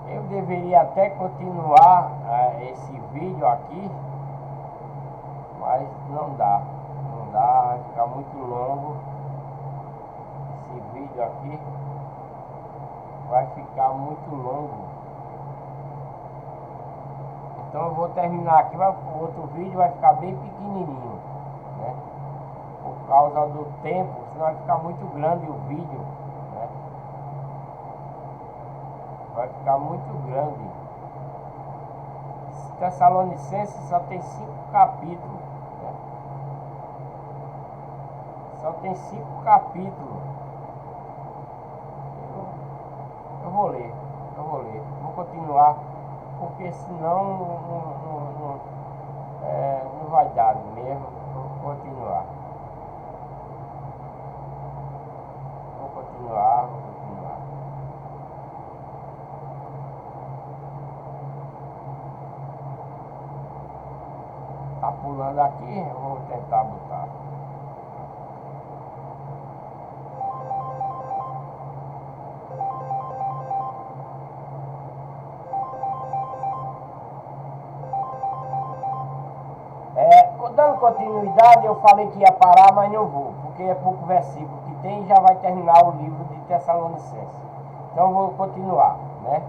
eu deveria até continuar esse vídeo aqui, mas não dá, vai ficar muito longo. Esse vídeo aqui vai ficar muito longo, então eu vou terminar aqui. O outro vídeo vai ficar bem pequenininho, né? Por causa do tempo, senão vai ficar muito grande o vídeo, né? Vai ficar muito grande. Tessalonicenses só tem 5 capítulos, né? Só tem 5 capítulos. Eu vou ler, vou continuar, porque senão não vai dar mesmo. Vou continuar. Tá pulando aqui, eu vou tentar botar. Dando continuidade, eu falei que ia parar, mas não vou, porque é pouco versículo que tem e já vai terminar o livro de Tessalonicenses. Então eu vou continuar, né?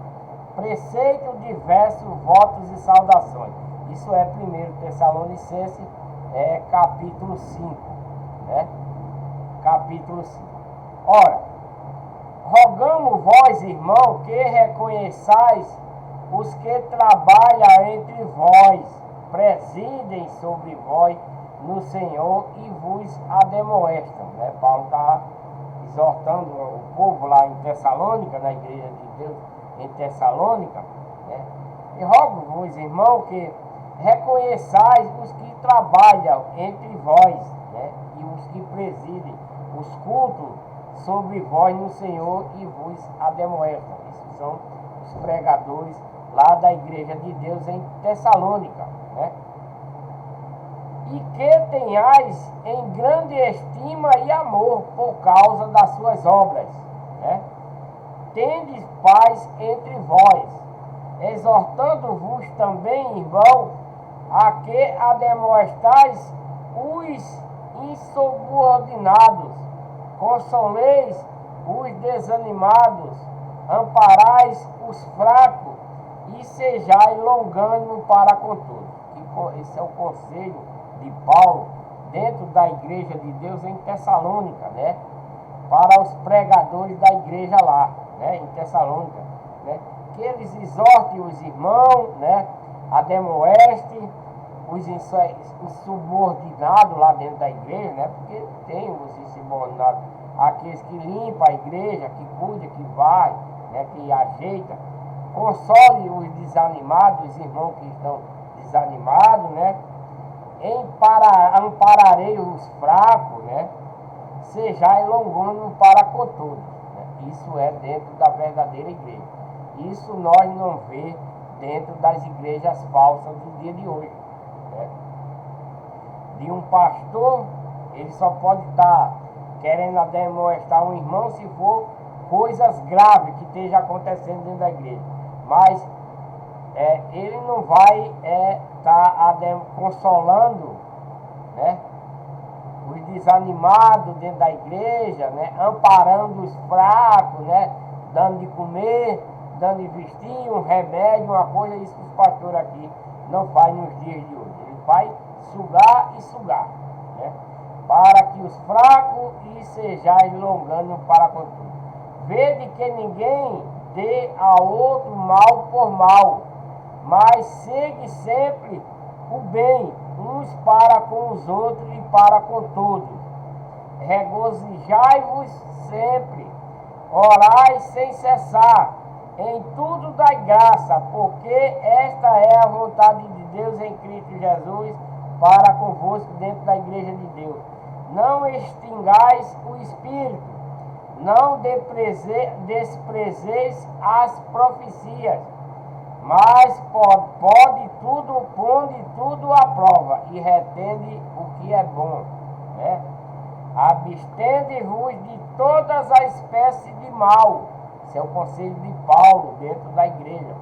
Preceito diversos, votos e saudações. Isso é 1 Tessalonicenses, capítulo 5, né? Capítulo 5. Ora, rogamos vós, irmão, que reconheçais os que trabalham entre vós, presidem sobre vós no Senhor e vos ademoestam, né? Paulo está exortando o povo lá em Tessalônica, na igreja de Deus em Tessalônica, né? E rogo-vos, irmão, que reconheçais os que trabalham entre vós, né? E os que presidem os cultos sobre vós no Senhor e vos ademoestam. Esses são os pregadores lá da igreja de Deus em Tessalônica, né? E que tenhais em grande estima e amor por causa das suas obras, né? Tendes paz entre vós, exortando-vos também, irmão, a que ademoestais os insubordinados, consoleis os desanimados, amparais os fracos e sejais longânimo para com todos. Esse é o conselho de Paulo dentro da igreja de Deus em Tessalônica, né? Para os pregadores da igreja lá, né? Em Tessalônica, né? Que eles exortem os irmãos, né? Ademoeste os insubordinados lá dentro da igreja, né? Porque tem os insubordinados, aqueles que limpam a igreja, que cuida, que vai, né? Que ajeita. Console os desanimados, os irmãos que estão desanimados, né? Ampararei os fracos, né? Sejai longânimo para com todos, né? Isso é dentro da verdadeira igreja. Isso nós não vê dentro das igrejas falsas do dia de hoje, né? De um pastor, ele só pode estar querendo ademoestar um irmão se for coisas graves que esteja acontecendo dentro da igreja. Mas ele não vai estar consolando né? Os desanimados dentro da igreja, né? Amparando os fracos, né? Dando de comer, dando de vestir, um remédio, uma coisa, isso que os pastores aqui não fazem nos dias de hoje. Ele faz sugar e sugar, né? Para que os fracos e sejais longânimos para com tudo. Vede que ninguém dê a outro mal por mal, mas segue sempre o bem, uns para com os outros e para com todos. Regozijai-vos sempre, orai sem cessar, em tudo dai graça, porque esta é a vontade de Deus em Cristo Jesus para convosco dentro da igreja de Deus. Não extingais o Espírito, não desprezeis as profecias, mas ponde tudo à prova e retende o que é bom, né? Abstende-vos de todas as espécies de mal. Esse é o conselho de Paulo dentro da igreja.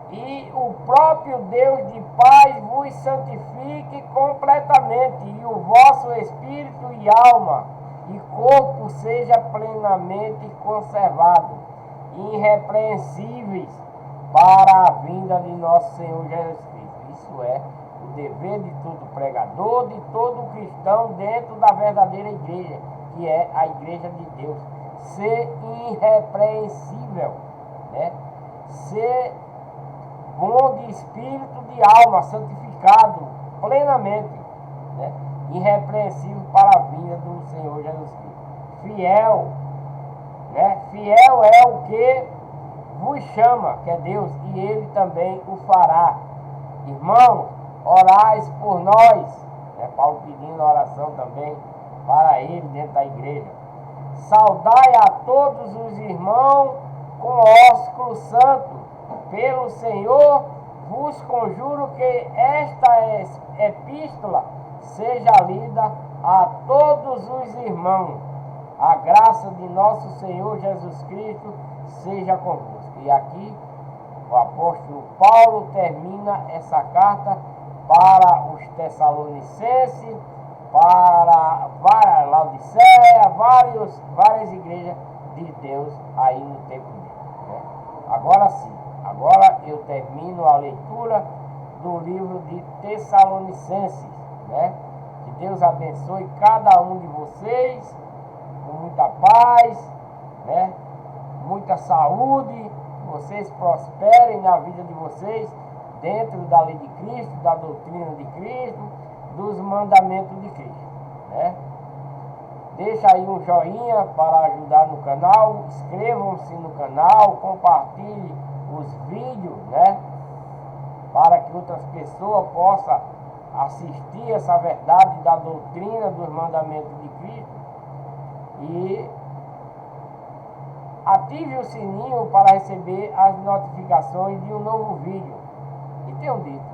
E o próprio Deus de paz vos santifique completamente, e o vosso espírito e alma e corpo seja plenamente conservado, irrepreensíveis para a vinda de nosso Senhor Jesus Cristo. Isso é o dever de todo pregador, de todo cristão dentro da verdadeira igreja, que é a igreja de Deus. Ser irrepreensível, né? Ser bom de espírito, de alma, santificado plenamente, né? Irrepreensível para a vinda do Senhor Jesus Cristo. Fiel, né? Fiel é o que vos chama, que é Deus, e Ele também o fará. Irmãos, orais por nós, né? Paulo pedindo oração também para ele dentro da igreja. Saudai a todos os irmãos com ósculo santo. Pelo Senhor vos conjuro que esta epístola seja lida a todos os irmãos. A graça de nosso Senhor Jesus Cristo seja convosco. E aqui o apóstolo Paulo termina essa carta para os Tessalonicenses, para Laodiceia, várias igrejas de Deus aí no tempo dele, né? Agora sim, agora eu termino a leitura do livro de Tessalonicenses, né? Que Deus abençoe cada um de vocês com muita paz, né? Muita saúde, vocês prosperem na vida de vocês dentro da lei de Cristo, da doutrina de Cristo, dos mandamentos de Cristo, né? Deixa aí um joinha para ajudar no canal, inscrevam-se no canal, compartilhem os vídeos, né? Para que outras pessoas possam assistir essa verdade da doutrina dos mandamentos de Cristo. E ative o sininho para receber as notificações de um novo vídeo. E tenho dito,